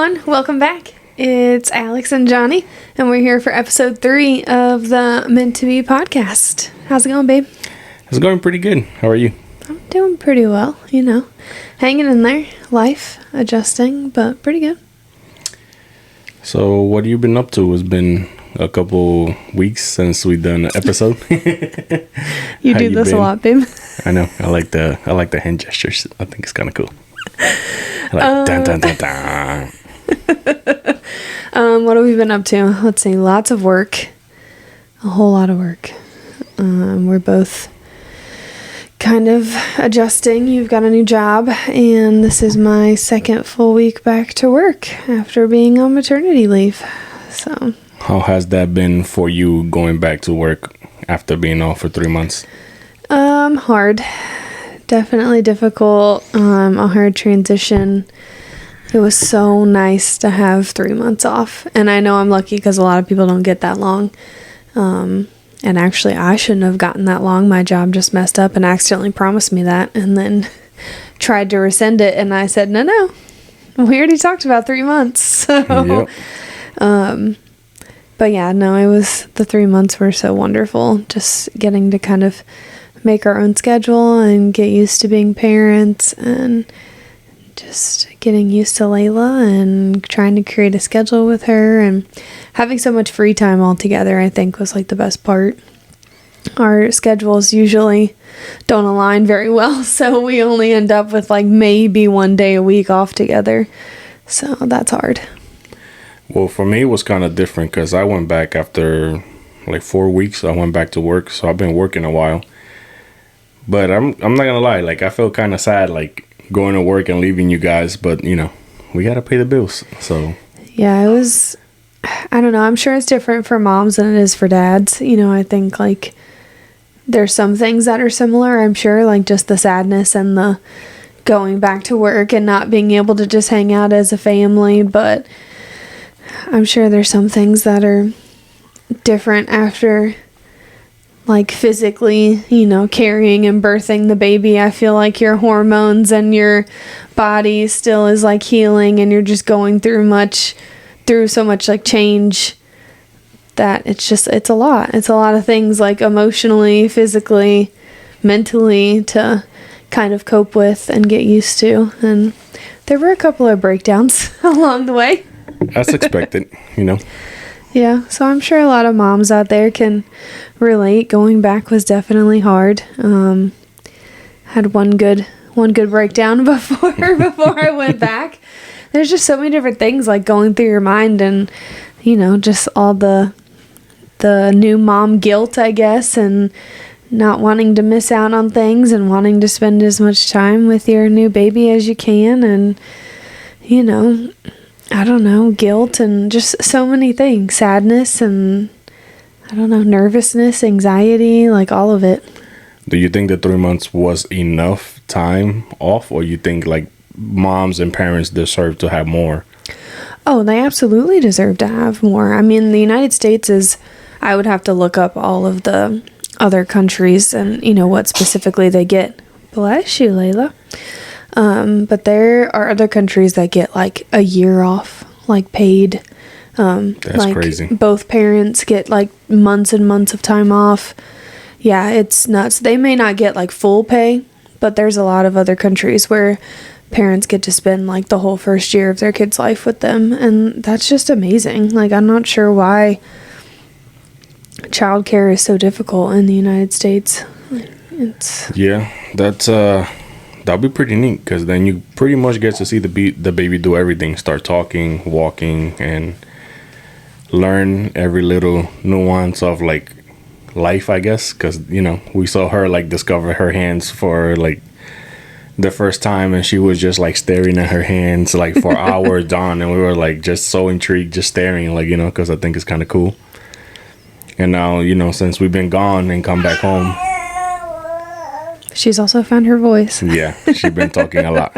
everyone. Welcome back. It's Alex and Johnny, and we're here for episode 3 of the Meant to Be podcast. How's it going, babe? It's going pretty good. How are you? I'm doing pretty well, hanging in there. Life, adjusting, but pretty good. So, what have you been up to? It's been a couple weeks since we've done an episode. You do this a lot, babe. I know. I like the hand gestures. I think it's kind of cool. Like dun dun dun dun. What have we been up to? Let's see. Lots of work. A whole lot of work. We're both kind of adjusting. You've got a new job, and this is my second full week back to work after being on maternity leave. So, how has that been for you going back to work after being off for 3 months? Hard. Definitely difficult. A hard transition. It was so nice to have 3 months off. And I know I'm lucky because a lot of people don't get that long. And actually, I shouldn't have gotten that long. My job just messed up and accidentally promised me that. And then tried to rescind it. And I said, no. We already talked about 3 months. So, Yep. But yeah, no, the 3 months were so wonderful. Just getting to kind of make our own schedule and get used to being parents and just getting used to Layla and trying to create a schedule with her and having so much free time all together, I think was like the best part. Our schedules usually don't align very well, so we only end up with like maybe 1 day a week off together. So that's hard. Well, for me, it was kind of different because I went back after like 4 weeks. I went back to work, so I've been working a while. But I'm not gonna lie, like I felt kind of sad, like going to work and leaving you guys. But we gotta pay the bills. So yeah, it was. I don't know. I'm sure it's different for moms than it is for dads. I think like there's some things that are similar. I'm sure, like just the sadness and the going back to work and not being able to just hang out as a family. But I'm sure there's some things that are different after, like physically, carrying and birthing the baby. I feel like your hormones and your body still is like healing and you're just going through so much like change that it's a lot. It's a lot of things like emotionally, physically, mentally to kind of cope with and get used to. And there were a couple of breakdowns along the way. that's expected, Yeah, so I'm sure a lot of moms out there can relate. Going back was definitely hard. Had one good breakdown before I went back. There's just so many different things like going through your mind and just all the new mom guilt, I guess, and not wanting to miss out on things and wanting to spend as much time with your new baby as you can, and I don't know, guilt and just so many things. Sadness and, I don't know, nervousness, anxiety, like all of it. Do you think the 3 months was enough time off, or you think like moms and parents deserve to have more? Oh, they absolutely deserve to have more. I mean, the United States I would have to look up all of the other countries and, what specifically they get. Bless you, Layla. But there are other countries that get like a year off, like paid. That's like crazy. Both parents get like months and months of time off. Yeah, it's nuts. They may not get like full pay, but there's a lot of other countries where parents get to spend like the whole first year of their kid's life with them. And that's just amazing. Like, I'm not sure why childcare is so difficult in the United States. Yeah, that'll be pretty neat because then you pretty much get to see the baby do everything, start talking, walking, and learn every little nuance of like life, I guess, because we saw her like discover her hands for like the first time, and she was just like staring at her hands like for hours on, and we were like just so intrigued, just staring, like because I think it's kind of cool. And now since we've been gone and come back home, she's also found her voice. Yeah, she's been talking a lot.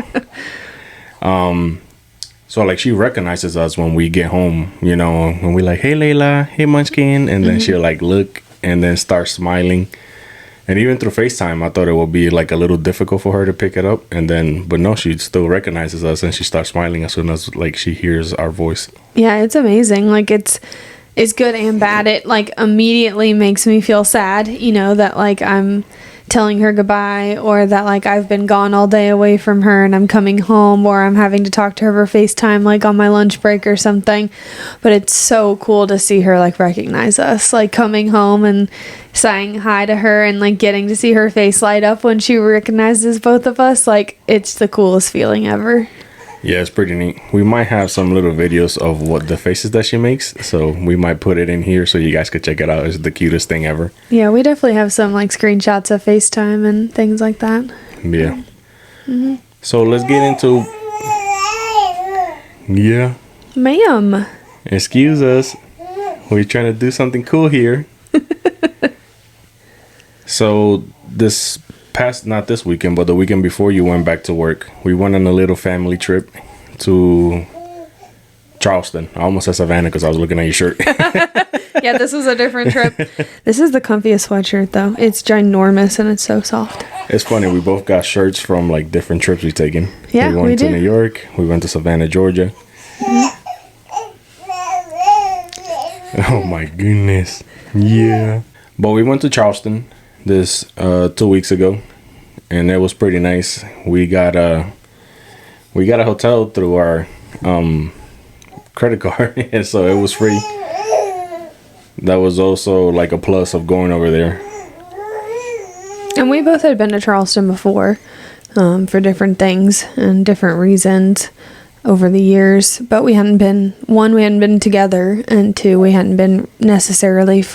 So like she recognizes us when we get home, when we're like, hey Layla, hey Munchkin, and then she'll like look and then start smiling. And even through FaceTime, I thought it would be like a little difficult for her to pick it up. But no, she still recognizes us and she starts smiling as soon as like she hears our voice. Yeah, it's amazing. Like it's good and bad. It like immediately makes me feel sad, that like I'm telling her goodbye, or that like I've been gone all day away from her and I'm coming home, or I'm having to talk to her over FaceTime like on my lunch break or something. But it's so cool to see her like recognize us, like coming home and saying hi to her and like getting to see her face light up when she recognizes both of us. Like it's the coolest feeling ever. Yeah, it's pretty neat. We might have some little videos of what the faces that she makes, so we might put it in here so you guys could check it out. It's the cutest thing ever. Yeah, we definitely have some like screenshots of FaceTime and things like that. Yeah. Mm-hmm. So let's get into... Yeah. Ma'am. Excuse us. We're trying to do something cool here. So not this weekend, but the weekend before you went back to work, we went on a little family trip to Charleston. I almost said Savannah because I was looking at your shirt. Yeah, this was a different trip. This is the comfiest sweatshirt though. It's ginormous and it's so soft. It's funny, we both got shirts from like different trips we've taken. Yeah, we went to New York, we went to Savannah, Georgia. Mm-hmm. Oh my goodness. Yeah. But we went to Charleston this 2 weeks ago, and it was pretty nice. We got a hotel through our credit card, and so it was free. That was also like a plus of going over there. And we both had been to Charleston before, for different things and different reasons over the years, but we hadn't been together, and two, we hadn't been necessarily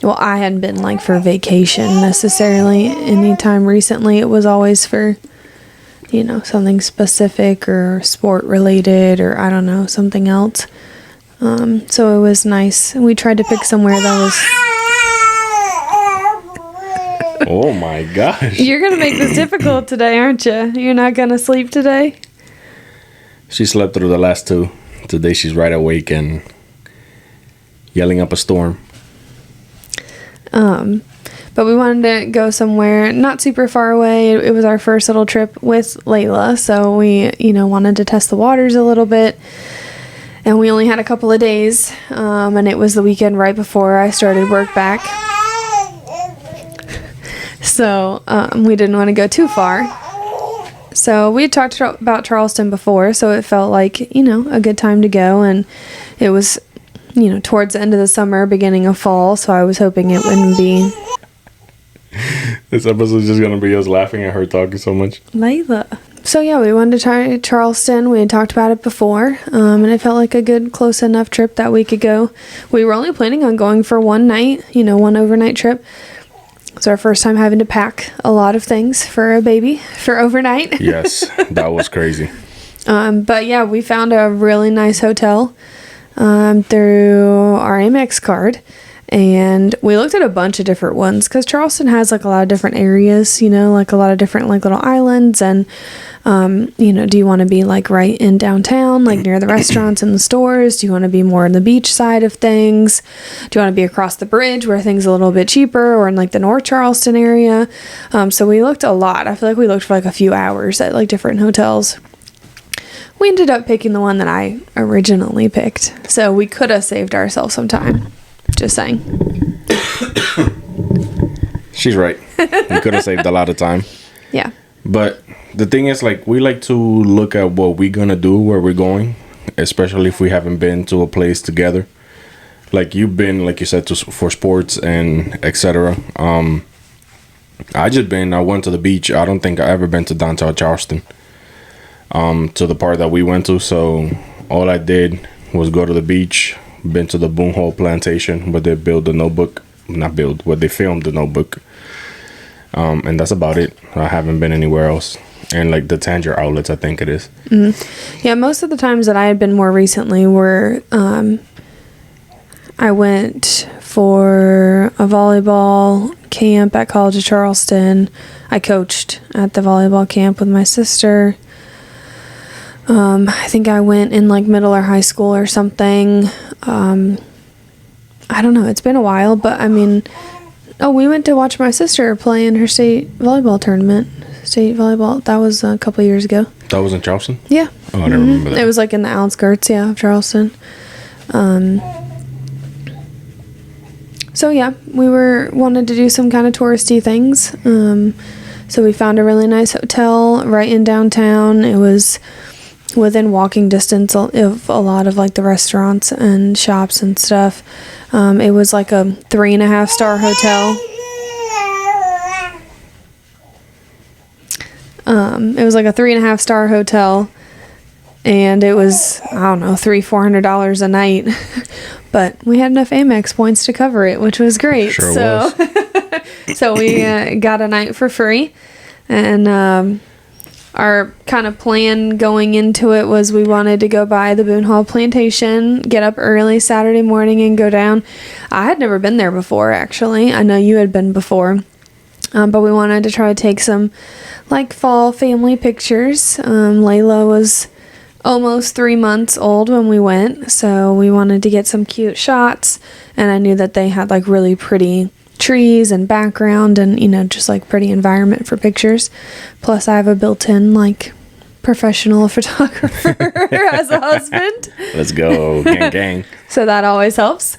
I hadn't been like for vacation necessarily anytime recently. It was always for, something specific or sport related, or I don't know, something else. So it was nice. We tried to pick somewhere that was... Oh my gosh. You're going to make this difficult today, aren't you? You're not going to sleep today? She slept through the last two. Today she's right awake and yelling up a storm. But we wanted to go somewhere not super far away. It was our first little trip with Layla, so we, wanted to test the waters a little bit. And we only had a couple of days, and it was the weekend right before I started work back. So we didn't want to go too far. So we had talked about Charleston before, so it felt like, a good time to go. And it was, towards the end of the summer, beginning of fall, so I was hoping it wouldn't be... This episode's just going to be us laughing at her talking so much. Layla. So yeah, we wanted to try Charleston. We had talked about it before, and it felt like a good, close enough trip that we could go. We were only planning on going for one night, one overnight trip. It's our first time having to pack a lot of things for a baby for overnight. Yes, that was crazy. But yeah, we found a really nice hotel through our Amex card. And we looked at a bunch of different ones because Charleston has like a lot of different areas, like a lot of different like little islands. And, do you want to be like right in downtown, like near the restaurants and the stores? Do you want to be more on the beach side of things? Do you want to be across the bridge where things are a little bit cheaper, or in like the North Charleston area? So we looked a lot. I feel like we looked for like a few hours at like different hotels. We ended up picking the one that I originally picked. So we could have saved ourselves some time. Just saying. She's right. We could have saved a lot of time. Yeah. But the thing is, like, we like to look at what we're going to do, where we're going, especially if we haven't been to a place together. Like, you've been, like you said, for sports and etc. I went to the beach. I don't think I ever been to downtown Charleston, to the part that we went to. So all I did was go to the beach. Been to the Boonhole Plantation where they filmed the Notebook, and that's about it. I haven't been anywhere else. And like the Tanger outlets, I think it is. Mm-hmm. Yeah, most of the times that I had been more recently were I went for a volleyball camp at College of Charleston. I coached at the volleyball camp with my sister. I think I went in like middle or high school or something. I don't know. It's been a while, but I mean, Oh, we went to watch my sister play in her state volleyball tournament. State volleyball. That was a couple years ago. That was in Charleston? Yeah. Oh, I don't remember that. It was like in the outskirts, of Charleston. So yeah, we wanted to do some kind of touristy things. So we found a really nice hotel right in downtown. It was within walking distance of a lot of like the restaurants and shops and stuff. It was like a 3.5-star hotel. It was like a 3.5-star hotel, and it was, I don't know, $300-400 a night. But we had enough Amex points to cover it, which was great. Sure was. So we got a night for free, and our kind of plan going into it was we wanted to go by the Boone Hall Plantation, get up early Saturday morning and go down. I had never been there before, actually. I know you had been before. But we wanted to try to take some like fall family pictures. Layla was almost 3 months old when we went, so we wanted to get some cute shots, and I knew that they had like really pretty trees and background and, you know, just like pretty environment for pictures. Plus I have a built-in like professional photographer as a husband. Let's go, gang gang. So that always helps.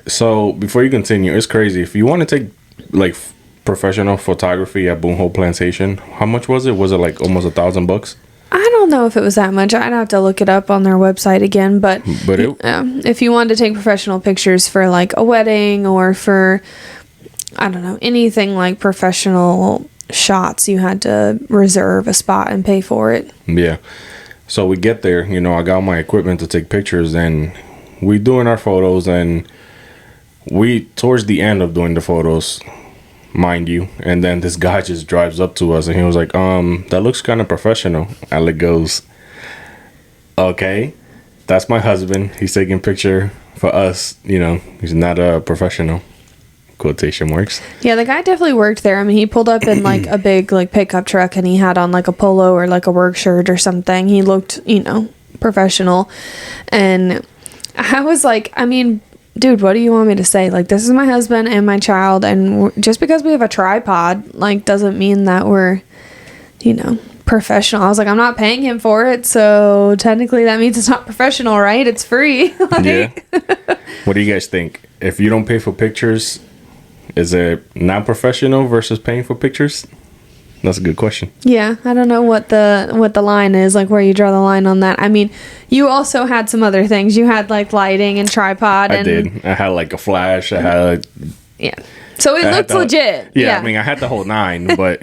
So before you continue, it's crazy. If you want to take like professional photography at Boone Hall Plantation, how much was it? Was it like almost $1,000? I don't know if it was that much. I'd have to look it up on their website again. But if you wanted to take professional pictures for like a wedding or for, I don't know, anything like professional shots, you had to reserve a spot and pay for it. Yeah. So we get there, you know, I got my equipment to take pictures, and we doing our photos, and we towards the end of doing the photos, mind you, and then this guy just drives up to us and he was like, that looks kind of professional. Alec goes, okay, that's my husband, he's taking picture for us, you know, he's not a professional, quotation marks. Yeah, the guy definitely worked there. I mean, he pulled up in like a big like pickup truck, and he had on like a polo or like a work shirt or something. He looked, you know, professional. And I was like, I mean, dude, what do you want me to say? Like, this is my husband and my child, and just because we have a tripod, like, doesn't mean that we're, you know, professional. I was like, I'm not paying him for it, so technically that means it's not professional, right? It's free. Like, yeah. What do you guys think? If you don't pay for pictures, is it not professional versus paying for pictures? That's a good question. Yeah, I don't know what the line is, like where you draw the line on that. I mean, you also had some other things. You had like lighting and tripod. I did. I had like a flash. I had yeah. So it looks legit. Yeah, I mean, I had the whole 9, but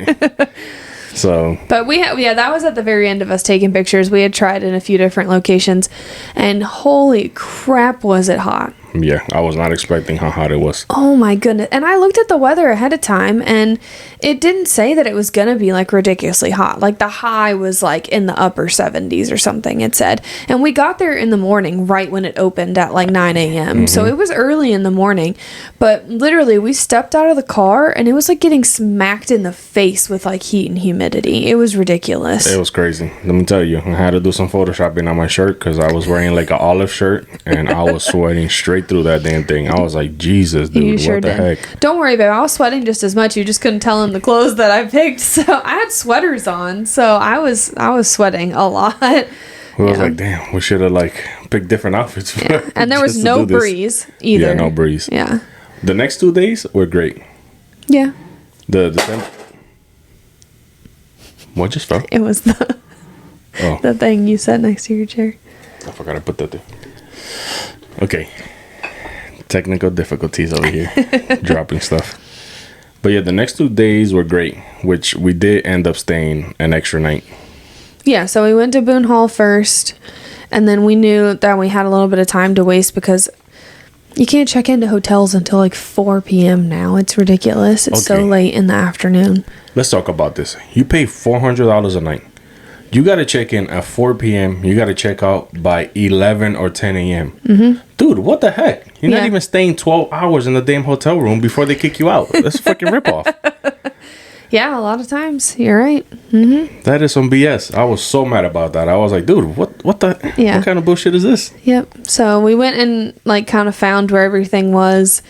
so. But that was at the very end of us taking pictures. We had tried in a few different locations, and holy crap, was it hot. Yeah, I was not expecting how hot it was. Oh my goodness. And I looked at the weather ahead of time, and it didn't say that it was going to be like ridiculously hot. Like the high was like in the upper 70s or something, it said. And we got there in the morning right when it opened at like 9 a.m. Mm-hmm. So it was early in the morning. But literally we stepped out of the car and it was like getting smacked in the face with like heat and humidity. It was ridiculous. It was crazy. Let me tell you, I had to do some photoshopping on my shirt because I was wearing like an olive shirt and I was sweating straight through that damn thing. I was like, Jesus, dude, you sure what the did. heck? Don't worry, babe. I was sweating just as much. You just couldn't tell in the clothes that I picked. So I had sweaters on, so I was sweating a lot. I was like, damn, we should have like picked different outfits. Yeah. And there was no breeze either. Yeah, no breeze. Yeah. The next 2 days were great. Yeah. What just fell? It was the thing you set next to your chair. I forgot to put that there. Okay. Technical difficulties over here. Dropping stuff. But yeah, the next 2 days were great, which we did end up staying an extra night. Yeah, so we went to Boone Hall first, and then we knew that we had a little bit of time to waste because you can't check into hotels until like 4 p.m. now. It's ridiculous. It's so late in the afternoon. Let's talk about this. You pay $400 a night. You got to check in at 4 p.m. You got to check out by 11 or 10 a.m. Mm-hmm. Dude, what the heck? You're not even staying 12 hours in the damn hotel room before they kick you out. That's a fucking ripoff. Yeah, a lot of times. You're right. Mm-hmm. That is some BS. I was so mad about that. I was like, dude, what kind of bullshit is this? Yep. So we went and like kind of found where everything was.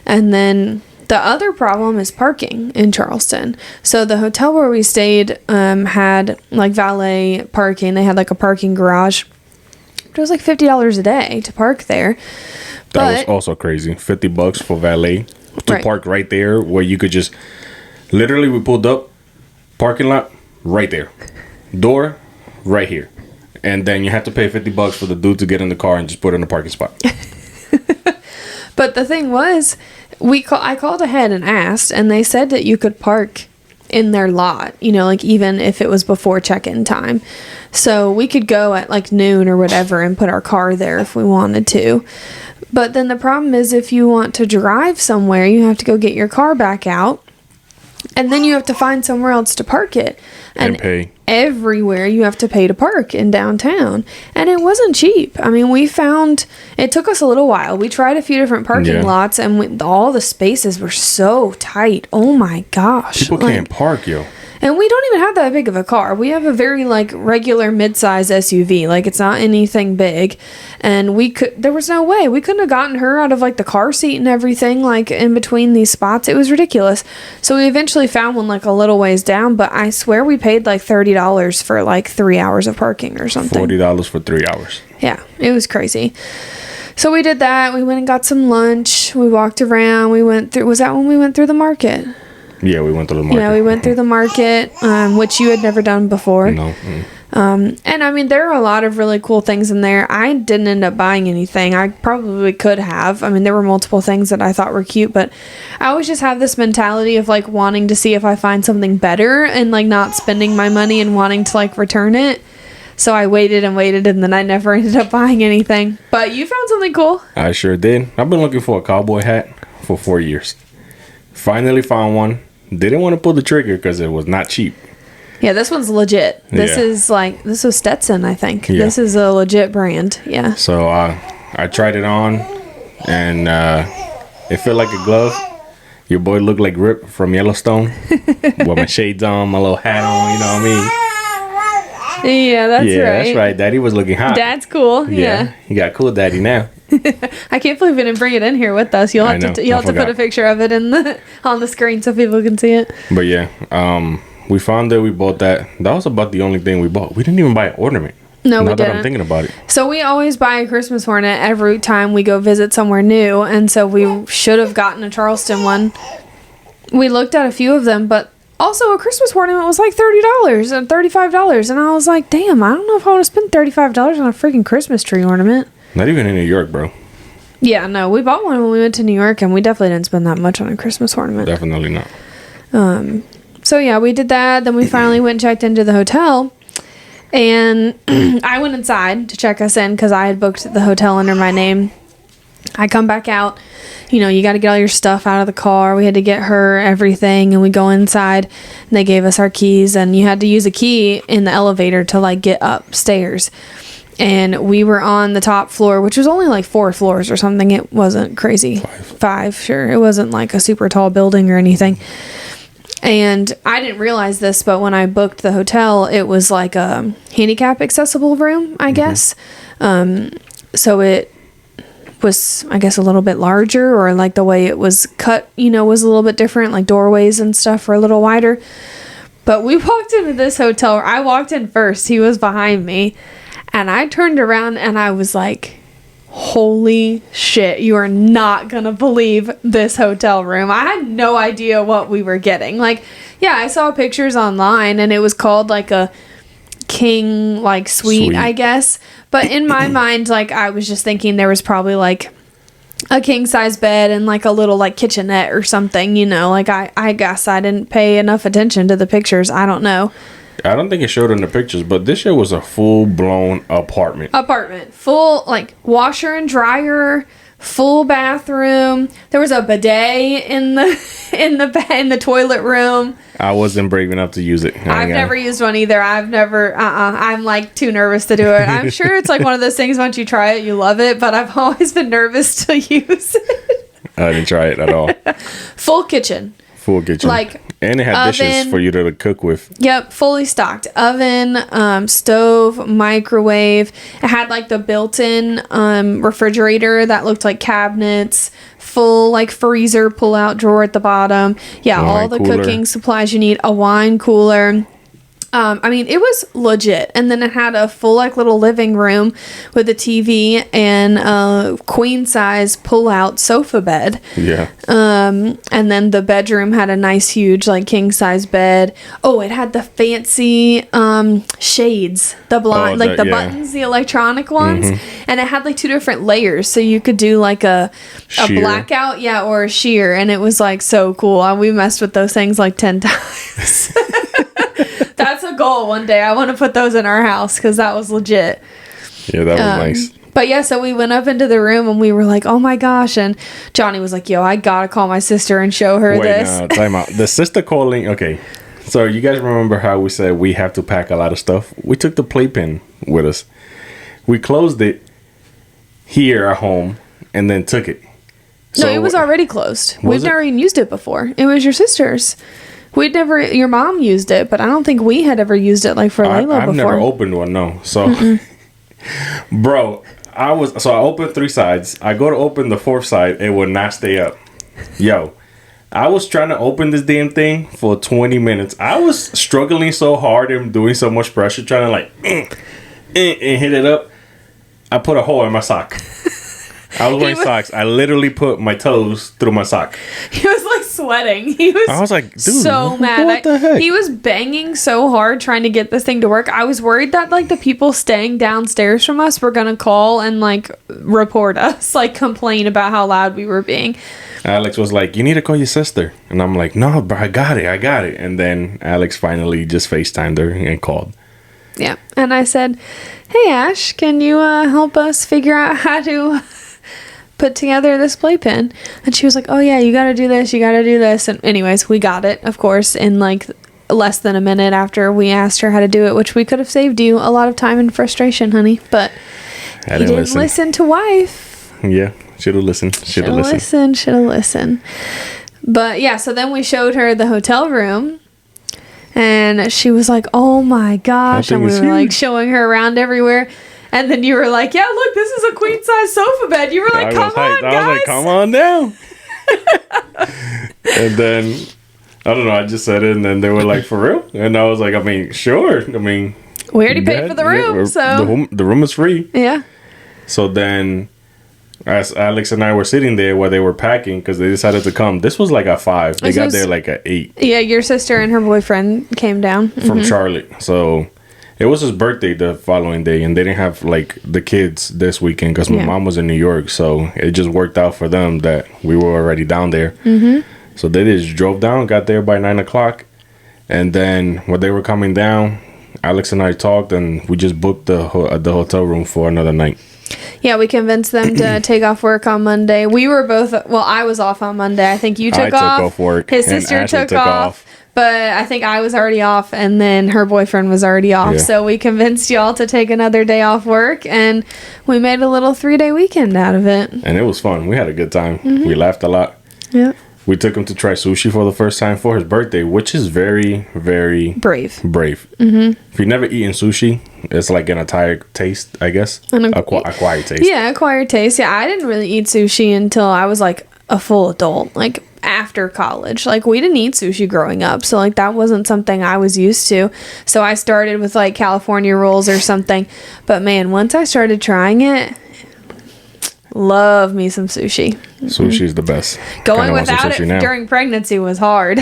And then The other problem is parking in Charleston. So the hotel where we stayed had like valet parking. They had like a parking garage. It was like $50 a day to park there. That was also crazy. $50 for valet to park right there, where you could just literally, we pulled up, parking lot right there, door right here, and then you have to pay $50 for the dude to get in the car and just put it in the parking spot. But the thing was, I called ahead and asked, and they said that you could park in their lot, you know, like even if it was before check-in time. So we could go at like noon or whatever and put our car there if we wanted to. But then the problem is, if you want to drive somewhere, you have to go get your car back out, and then you have to find somewhere else to park it. And pay. Everywhere you have to pay to park in downtown. And it wasn't cheap. I mean, it took us a little while. We tried a few different parking lots, and all the spaces were so tight. Oh my gosh. People can't park, yo. And we don't even have that big of a car. We have a very like regular mid-size SUV. Like, it's not anything big. And there was no way. We couldn't have gotten her out of like the car seat and everything, like in between these spots. It was ridiculous. So we eventually found one like a little ways down, but I swear we paid like $30 for like 3 hours of parking or something. $40 for 3 hours. Yeah, it was crazy. So we did that. We went and got some lunch. We walked around. Was that when we went through the market? Yeah, we went through the market. Yeah, we went through the market, which you had never done before. No. And I mean, there are a lot of really cool things in there. I didn't end up buying anything. I probably could have. I mean, there were multiple things that I thought were cute, but I always just have this mentality of like wanting to see if I find something better and like not spending my money and wanting to like return it. So I waited and waited, and then I never ended up buying anything. But you found something cool. I sure did. I've been looking for a cowboy hat for 4 years. Finally found one. Didn't want to pull the trigger because it was not cheap. Yeah, this one's legit. This was Stetson, I think. Yeah. This is a legit brand. Yeah. So I tried it on, and it felt like a glove. Your boy looked like Rip from Yellowstone with my shades on, my little hat on, you know what I mean? Yeah, that's right. Yeah, that's right. Daddy was looking hot. Dad's cool. Yeah. He got cool daddy now. I can't believe we didn't bring it in here with us. You'll have to put a picture of it on the screen so people can see it. But yeah, we found it. We bought that. That was about the only thing we bought. We didn't even buy an ornament. No, we didn't. That I'm thinking about it. So we always buy a Christmas ornament every time we go visit somewhere new, and so we should have gotten a Charleston one. We looked at a few of them, but also a Christmas ornament was like $30 and $35, and I was like, damn, I don't know if I want to spend $35 on a freaking Christmas tree ornament. Not even in New York, bro. Yeah, no, we bought one when we went to New York, and we definitely didn't spend that much on a Christmas ornament. Definitely not. So yeah, we did that. Then we finally went and checked into the hotel, and I went inside to check us in because I had booked the hotel under my name. I come back out. You know, you got to get all your stuff out of the car. We had to get her everything, and we go inside, and they gave us our keys, and you had to use a key in the elevator to like get upstairs. And we were on the top floor, which was only like 4 floors or something. It wasn't crazy. 5, sure. It wasn't like a super tall building or anything. And I didn't realize this, but when I booked the hotel, it was like a handicap accessible room, I guess. So it was, I guess, a little bit larger, or like the way it was cut, you know, was a little bit different. Like doorways and stuff were a little wider. But we walked into this hotel. I walked in first. He was behind me. And I turned around and I was like, holy shit, you are not going to believe this hotel room. I had no idea what we were getting. Like, yeah, I saw pictures online and it was called like a king, like suite, I guess. But in my mind, like, I was just thinking there was probably like a king size bed and like a little like kitchenette or something, you know, like I guess I didn't pay enough attention to the pictures. I don't know. I don't think it showed in the pictures, but this shit was a full-blown apartment. Full, like, washer and dryer, full bathroom. There was a bidet in the toilet room. I wasn't brave enough to use it. I've never used one either. I'm, like, too nervous to do it. I'm sure it's, like, one of those things, once you try it, you love it, but I've always been nervous to use it. I didn't try it at all. Full kitchen. Full kitchen. Like, and it had oven, dishes for you to cook with. Yep, fully stocked. Oven, stove, microwave. It had like the built-in refrigerator that looked like cabinets, full like freezer pull out drawer at the bottom. Yeah, all the cooking supplies you need, a wine cooler. I mean, it was legit. And then it had a full like little living room with a TV and a queen size pull out sofa bed. Yeah. And then the bedroom had a nice huge like king size bed. Oh, it had the fancy shades, the blind like the buttons, the electronic ones. And it had like 2 different layers, so you could do like a blackout, or a sheer, and it was like so cool. We messed with those things like 10 times. That's a goal one day. I want to put those in our house because that was legit. Yeah, that was nice. But yeah, so we went up into the room and we were like, oh my gosh. And Johnny was like, yo, I gotta call my sister and show her this. Wait, time out. The sister calling, okay. So you guys remember how we said we have to pack a lot of stuff? We took the playpen with us. We closed it here at home and then took it. So, no, it was already closed. We've never even used it before. It was your sister's. Your mom used it, but I don't think we had ever used it like for Layla before. I've never opened one, no. So, bro, I opened 3 sides. I go to open the 4th side, it would not stay up. Yo, I was trying to open this damn thing for 20 minutes. I was struggling so hard and doing so much pressure, trying to like, and hit it up. I put a hole in my sock. I was wearing socks. I literally put my toes through my sock. He was like sweating. I was like, dude, so mad. What the heck? He was banging so hard trying to get this thing to work. I was worried that like the people staying downstairs from us were gonna call and like report us, like complain about how loud we were being. Alex was like, you need to call your sister. And I'm like, no, bro, I got it. And then Alex finally just FaceTimed her and called. Yeah. And I said, hey, Ash, can you help us figure out how to put together this playpen? And she was like, oh yeah, you gotta do this. And anyways, we got it, of course, in like less than a minute after we asked her how to do it, which we could have saved you a lot of time and frustration, honey, but you didn't listen to wife. Yeah, should have listened. But yeah, so then we showed her the hotel room and she was like, oh my gosh, and we were like showing her around everywhere. And then you were like, yeah, look, this is a queen size sofa bed. You were like, come on, guys. I was like, come on down. And then, I don't know, I just said it, and then they were like, for real? And I was like, I mean, sure. I mean, we already paid for the room, so. The room is free. Yeah. So then, as Alex and I were sitting there while they were packing, because they decided to come. This was like at 5. They got there like at 8. Yeah, your sister and her boyfriend came down. From Charlotte. So it was his birthday the following day, and they didn't have like the kids this weekend because my mom was in New York. So it just worked out for them that we were already down there. So they just drove down, got there by 9 o'clock. And then when they were coming down, Alex and I talked, and we just booked the hotel room for another night. Yeah, we convinced them to take off work on Monday. We were both, well, I was off on Monday. I think you took off. I took off work. His sister took off. But I think I was already off, and then her boyfriend was already off. Yeah. So we convinced y'all to take another day off work, and we made a little 3-day weekend out of it. And it was fun. We had a good time. We laughed a lot. Yeah. We took him to try sushi for the first time for his birthday, which is very, very brave. If you've never eaten sushi, it's like an acquired taste, I guess. Acquired taste. Yeah, acquired taste. Yeah, I didn't really eat sushi until I was like a full adult, like after college. Like, we didn't eat sushi growing up, so like that wasn't something I was used to. So I started with like California rolls or something. But man, once I started trying it, love me some sushi. Sushi is the best. Going without it during pregnancy was hard.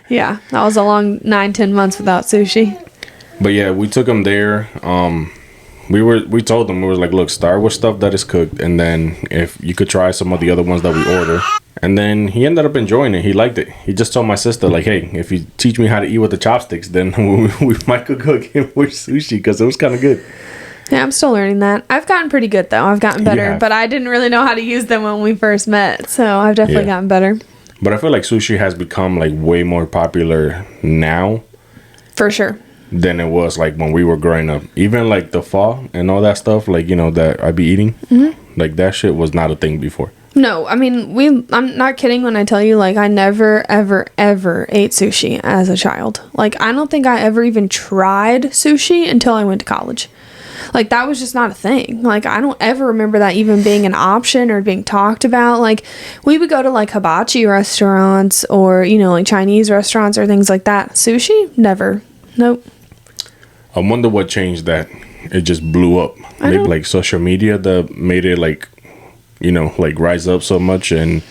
Yeah, that was a long 9-10 months without sushi. But yeah, we took him there. We told them, we was like, look, start with stuff that is cooked, and then if you could try some of the other ones that we order. And then he ended up enjoying it. He liked it. He just told my sister, like, hey, if you teach me how to eat with the chopsticks, then we might cook him with sushi, because it was kind of good. Yeah, I'm still learning that. I've gotten pretty good, though. I've gotten better, but I didn't really know how to use them when we first met, so I've definitely gotten better. But I feel like sushi has become like way more popular now. For sure. Than it was like when we were growing up. Even like the pho and all that stuff, like, you know, that I be eating, like that shit was not a thing before. No, I mean, I'm not kidding when I tell you, like, I never, ever, ever ate sushi as a child. Like, I don't think I ever even tried sushi until I went to college. Like, that was just not a thing. Like, I don't ever remember that even being an option or being talked about. Like, we would go to, like, hibachi restaurants or, you know, like, Chinese restaurants or things like that. Sushi? Never. Nope. I wonder what changed that. It just blew up. Maybe, like, social media that made it, like, you know, like, rise up so much. And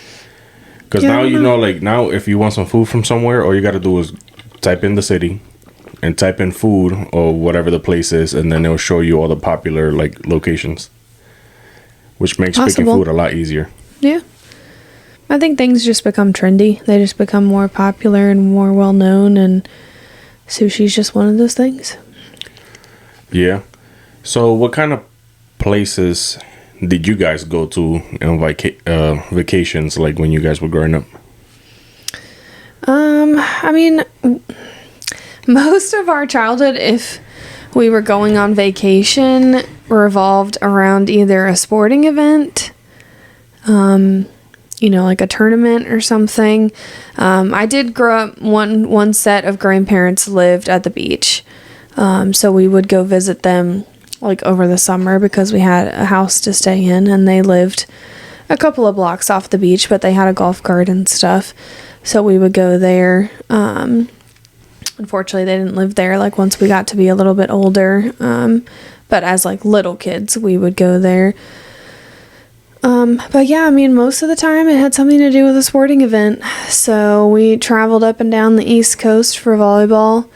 because now, you know, like, now if you want some food from somewhere, all you got to do is type in the city and type in food or whatever the place is, and then it'll show you all the popular, like, locations, which makes picking food a lot easier. Yeah. I think things just become trendy. They just become more popular and more well-known, and sushi's just one of those things. Yeah. So what kind of places did you guys go to on vacations, like, when you guys were growing up? I mean, most of our childhood, if we were going on vacation, revolved around either a sporting event, you know, like a tournament or something. I did grow up, one set of grandparents lived at the beach. So we would go visit them, like, over the summer because we had a house to stay in, and they lived a couple of blocks off the beach, but they had a golf cart and stuff. So we would go there. Unfortunately, they didn't live there, like, once we got to be a little bit older. But as, like, little kids, we would go there. But yeah, I mean, most of the time it had something to do with a sporting event. So we traveled up and down the East Coast for volleyball.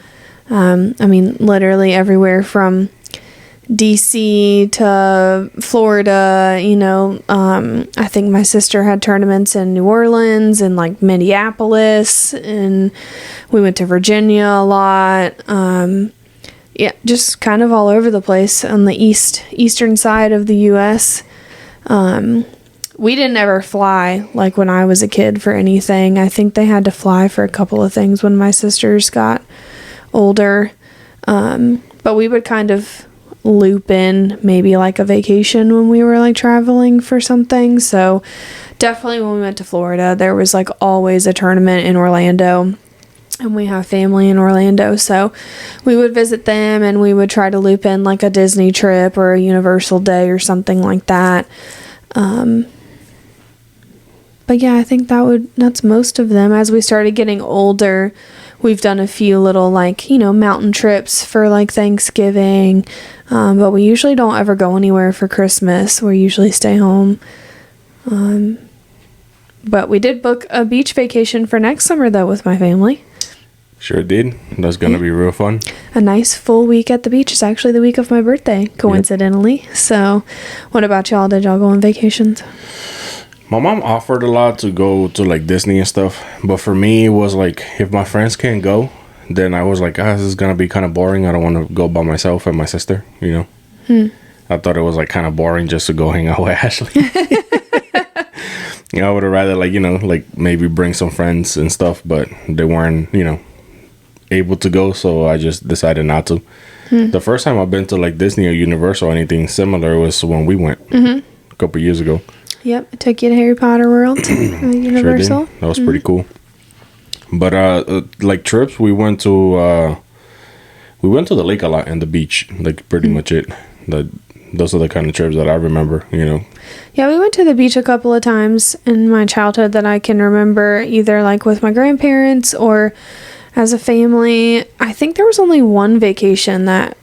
I mean, literally everywhere from DC to Florida, you know. I think my sister had tournaments in New Orleans and, like, Minneapolis, and we went to Virginia a lot. Yeah, just kind of all over the place on the eastern side of the U.S. We didn't ever fly, like, when I was a kid for anything. I think they had to fly for a couple of things when my sisters got older. But we would kind of loop in maybe, like, a vacation when we were, like, traveling for something. So definitely when we went to Florida, there was, like, always a tournament in Orlando, and we have family in Orlando, so we would visit them, and we would try to loop in, like, a Disney trip or a Universal day or something like that. But yeah, I think that's most of them. As we started getting older, we've done a few little, like, you know, mountain trips for, like, Thanksgiving. But we usually don't ever go anywhere for Christmas. We usually stay home. But we did book a beach vacation for next summer, though, with my family. Sure did. That's going to be real fun. A nice full week at the beach. It's actually the week of my birthday, coincidentally. Yep. So what about y'all? Did y'all go on vacations? My mom offered a lot to go to, like, Disney and stuff, but for me it was like, if my friends can't go, then I was like, this is gonna be kind of boring. I don't want to go by myself and my sister, you know. I thought it was, like, kind of boring just to go hang out with Ashley. You know, I would have rather, like, you know, like, maybe bring some friends and stuff, but they weren't, you know, able to go, so I just decided not to. The first time I've been to, like, Disney or Universal or anything similar was when we went a couple years ago. Yep, I took you to Harry Potter World, Universal. Sure, that was pretty cool. But like, trips, we went to the lake a lot and the beach, like, pretty much it. Those are the kind of trips that I remember, you know. Yeah, we went to the beach a couple of times in my childhood that I can remember, either, like, with my grandparents or as a family. I think there was only one vacation that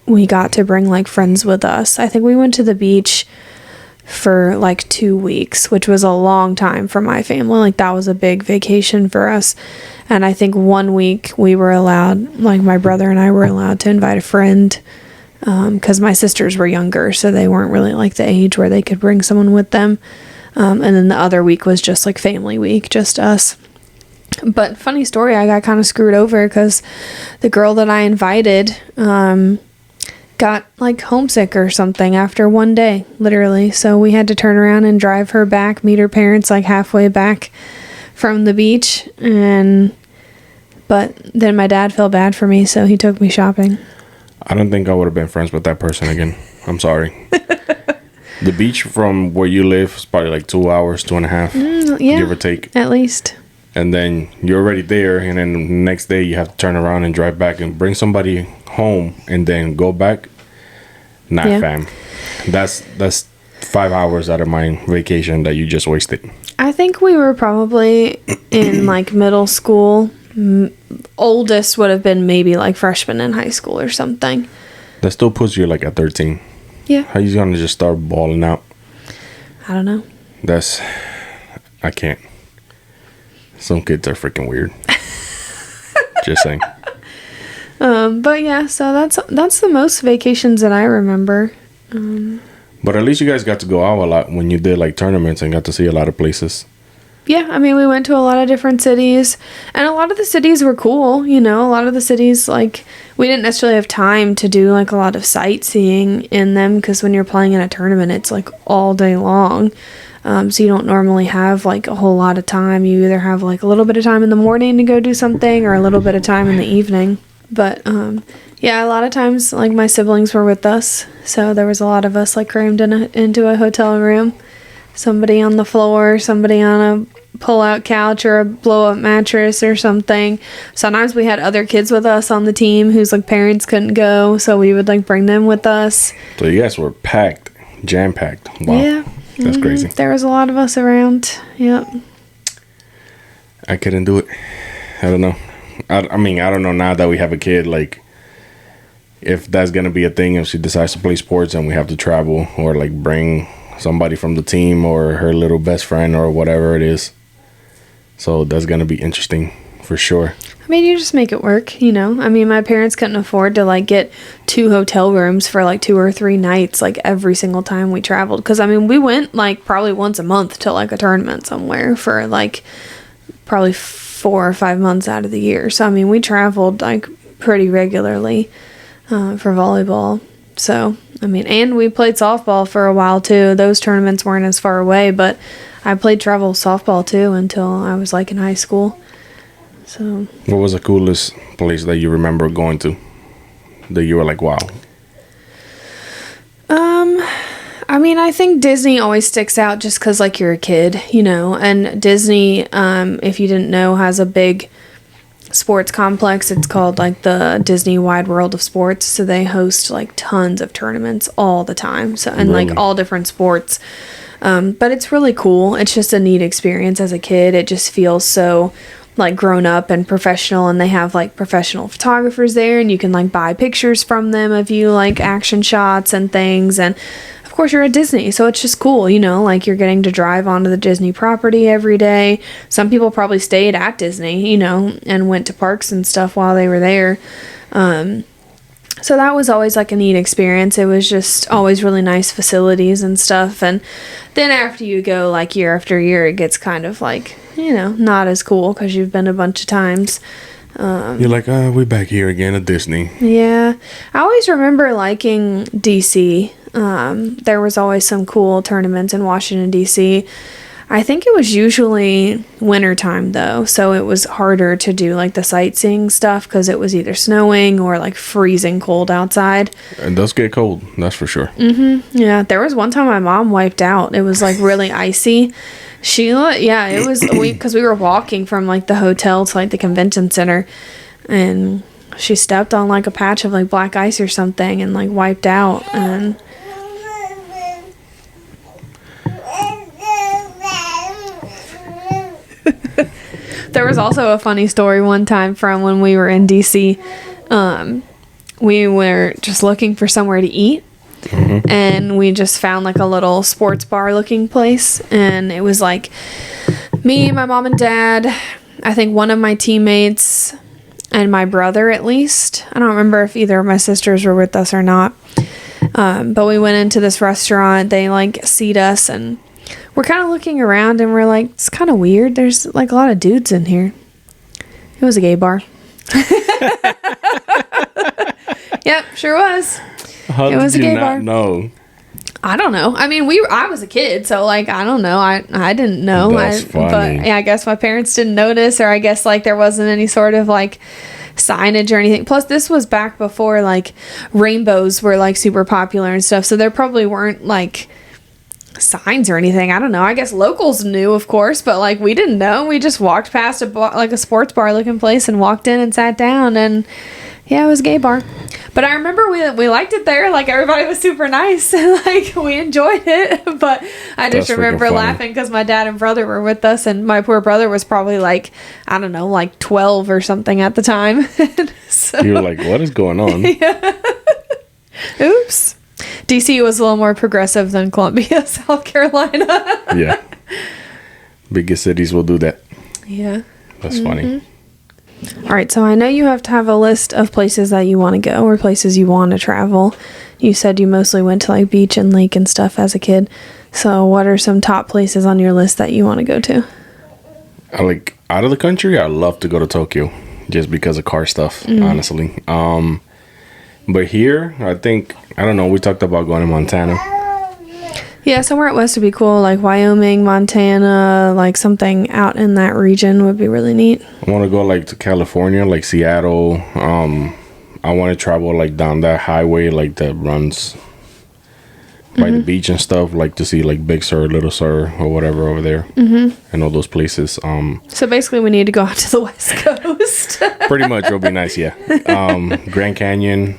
we got to bring, like, friends with us. I think we went to the beach for, like, 2 weeks, which was a long time for my family. Like, that was a big vacation for us. And I think 1 week we were allowed, like, my brother and I were allowed to invite a friend, because my sisters were younger, so they weren't really, like, the age where they could bring someone with them. And then the other week was just, like, family week, just us. But funny story, I got kind of screwed over because the girl that I invited got, like, homesick or something after one day, literally. So we had to turn around and drive her back, meet her parents, like, halfway back from the beach. But then my dad felt bad for me, so he took me shopping. I don't think I would have been friends with that person again. I'm sorry. The beach from where you live is probably, like, 2 hours, 2.5, give or take. At least. And then you're already there, and then the next day you have to turn around and drive back and bring somebody home and then go back. Nah, Yeah. fam. That's 5 hours out of my vacation that you just wasted. I think we were probably in like middle school. Oldest would have been maybe like freshman in high school or something. That still puts you like at 13. Yeah. How you gonna just start balling out? I don't know. I can't. Some kids are freaking weird. Just saying. But yeah, so that's the most vacations that I remember. But at least you guys got to go out a lot when you did like tournaments and got to see a lot of places. Yeah, I mean, we went to a lot of different cities, and a lot of the cities were cool, you know, a lot of the cities, like, we didn't necessarily have time to do, like, a lot of sightseeing in them, because when you're playing in a tournament, it's, like, all day long, so you don't normally have, like, a whole lot of time. You either have, like, a little bit of time in the morning to go do something, or a little bit of time in the evening, but, yeah, a lot of times, like, my siblings were with us, so there was a lot of us, like, crammed into a hotel room. Somebody on the floor, somebody on a pull-out couch or a blow-up mattress or something. Sometimes we had other kids with us on the team whose, like, parents couldn't go, so we would, like, bring them with us. So you guys were packed, jam-packed. Wow. Yeah. That's crazy. There was a lot of us around. Yep. I couldn't do it. I don't know. I mean, I don't know now that we have a kid, like, if that's going to be a thing, if she decides to play sports and we have to travel or, like, bring somebody from the team or her little best friend or whatever it is. So that's going to be interesting for sure. I mean, you just make it work, you know? I mean, my parents couldn't afford to, like, get 2 hotel rooms for, like, 2 or 3 nights, like, every single time we traveled. Because, I mean, we went, like, probably once a month to, like, a tournament somewhere for, like, probably 4 or 5 months out of the year. So, I mean, we traveled, like, pretty regularly for volleyball. So, I mean, and we played softball for a while, too. Those tournaments weren't as far away, but I played travel softball, too, until I was, like, in high school. So. What was the coolest place that you remember going to? That you were like, wow. I mean, I think Disney always sticks out just because, like, you're a kid, you know? And Disney, if you didn't know, has a big sports complex. It's called, like, the Disney Wide World of Sports. So they host, like, tons of tournaments all the time. So, and really? like, all different sports. But it's really cool. It's just a neat experience as a kid. It just feels so, like, grown up and professional, and they have, like, professional photographers there, and you can, like, buy pictures from them of you, like, action shots and things. And of course you're at Disney, so it's just cool, you know, like, you're getting to drive onto the Disney property every day. Some people probably stayed at Disney, you know, and went to parks and stuff while they were there. So that was always, like, a neat experience. It was just always really nice facilities and stuff. And then after you go, like, year after year, it gets kind of, like, you know, not as cool because you've been a bunch of times. You're like, we're back here again at Disney. Yeah. I always remember liking DC. There was always some cool tournaments in Washington, D.C. I think it was usually wintertime, though, so it was harder to do, like, the sightseeing stuff because it was either snowing or, like, freezing cold outside. It does get cold, that's for sure. Mm-hmm. Yeah, there was one time my mom wiped out. It was, like, really icy. Yeah, it was, because we were walking from, like, the hotel to, like, the convention center, and she stepped on, like, a patch of, like, black ice or something and, like, wiped out, and there was also a funny story one time from when we were in DC. We were just looking for somewhere to eat. Mm-hmm. And we just found, like, a little sports bar looking place. And it was, like, me, my mom and dad, I think one of my teammates, and my brother at least. I don't remember if either of my sisters were with us or not. But we went into this restaurant. They, like, seat us, and we're kind of looking around, and we're like, it's kind of weird. There's, like, a lot of dudes in here. It was a gay bar. Yep, sure was. How it was did a gay you not bar. know? I don't know. I mean, I was a kid, so, like, I don't know. I didn't know. That's funny. But yeah, I guess my parents didn't notice, or I guess, like, there wasn't any sort of, like, signage or anything. Plus, this was back before, like, rainbows were, like, super popular and stuff, so there probably weren't, like, signs or anything. I don't know. I guess locals knew, of course, but, like, we didn't know. We just walked past a sports bar looking place and walked in and sat down, and Yeah, it was a gay bar. But I remember we liked it there. Like, everybody was super nice. Like, we enjoyed it. But I just remember laughing because my dad and brother were with us. And my poor brother was probably like, I don't know, like 12 or something at the time. So, you were like, what is going on? Yeah. Oops. DC was a little more progressive than Columbia, South Carolina. Yeah. Biggest cities will do that. Yeah. That's funny. All right, so I know you have to have a list of places that you want to go or places you want to travel. You said you mostly went to like beach and lake and stuff as a kid. So what are some top places on your list that you want to go to? Like, out of the country, I'd love to go to Tokyo just because of car stuff, honestly. But here, I don't know, we talked about going to Montana. Yeah, somewhere out west would be cool, like Wyoming, Montana, like something out in that region would be really neat. I want to go like to California, like Seattle. I want to travel like down that highway, like that runs by the beach and stuff, like to see like Big Sur, Little Sur, or whatever over there, and all those places. So basically, we need to go out to the West Coast. Pretty much, it'll be nice. Yeah, Grand Canyon.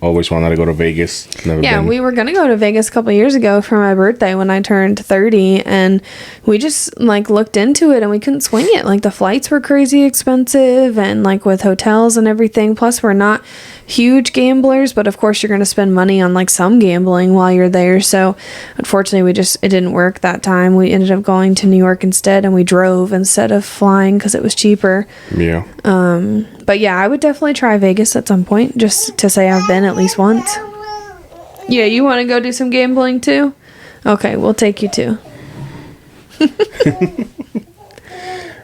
Always wanted to go to Vegas. Never been. We were gonna go to Vegas a couple years ago for my birthday when I turned 30, and we just like looked into it and we couldn't swing it. Like, the flights were crazy expensive, and like with hotels and everything. Plus, we're not huge gamblers, but of course you're gonna spend money on like some gambling while you're there. So unfortunately, it didn't work that time. We ended up going to New York instead, and we drove instead of flying because it was cheaper. Yeah. But yeah, I would definitely try Vegas at some point, just to say I've been at least once. Yeah, you want to go do some gambling too? Okay, we'll take you too.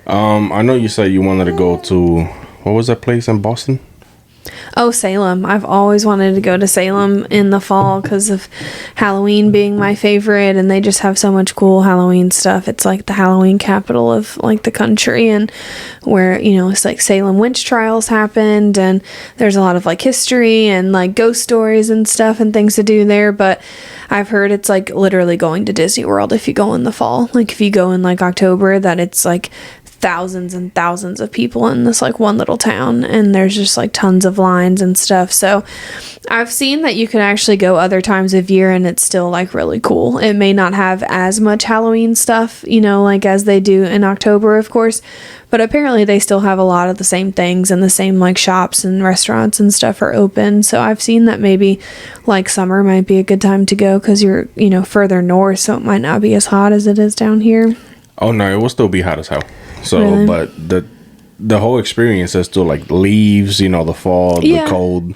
I know you said you wanted to go to, what was that place in Boston? Oh, Salem. I've always wanted to go to Salem in the fall because of Halloween being my favorite, and they just have so much cool Halloween stuff. It's like the Halloween capital of like the country, and where, it's like Salem witch trials happened, and there's a lot of like history and like ghost stories and stuff and things to do there. But I've heard it's like literally going to Disney World if you go in the fall. Like, if you go in like October, that it's like thousands and thousands of people in this like one little town, and there's just like tons of lines and stuff. So I've seen that you can actually go other times of year and it's still like really cool. It may not have as much Halloween stuff, like as they do in October, of course, but apparently they still have a lot of the same things, and the same like shops and restaurants and stuff are open. So I've seen that maybe like summer might be a good time to go because you're further north, so it might not be as hot as it is down here. Oh no, it will still be hot as hell. So, really? But the whole experience is still like leaves, the fall, the cold.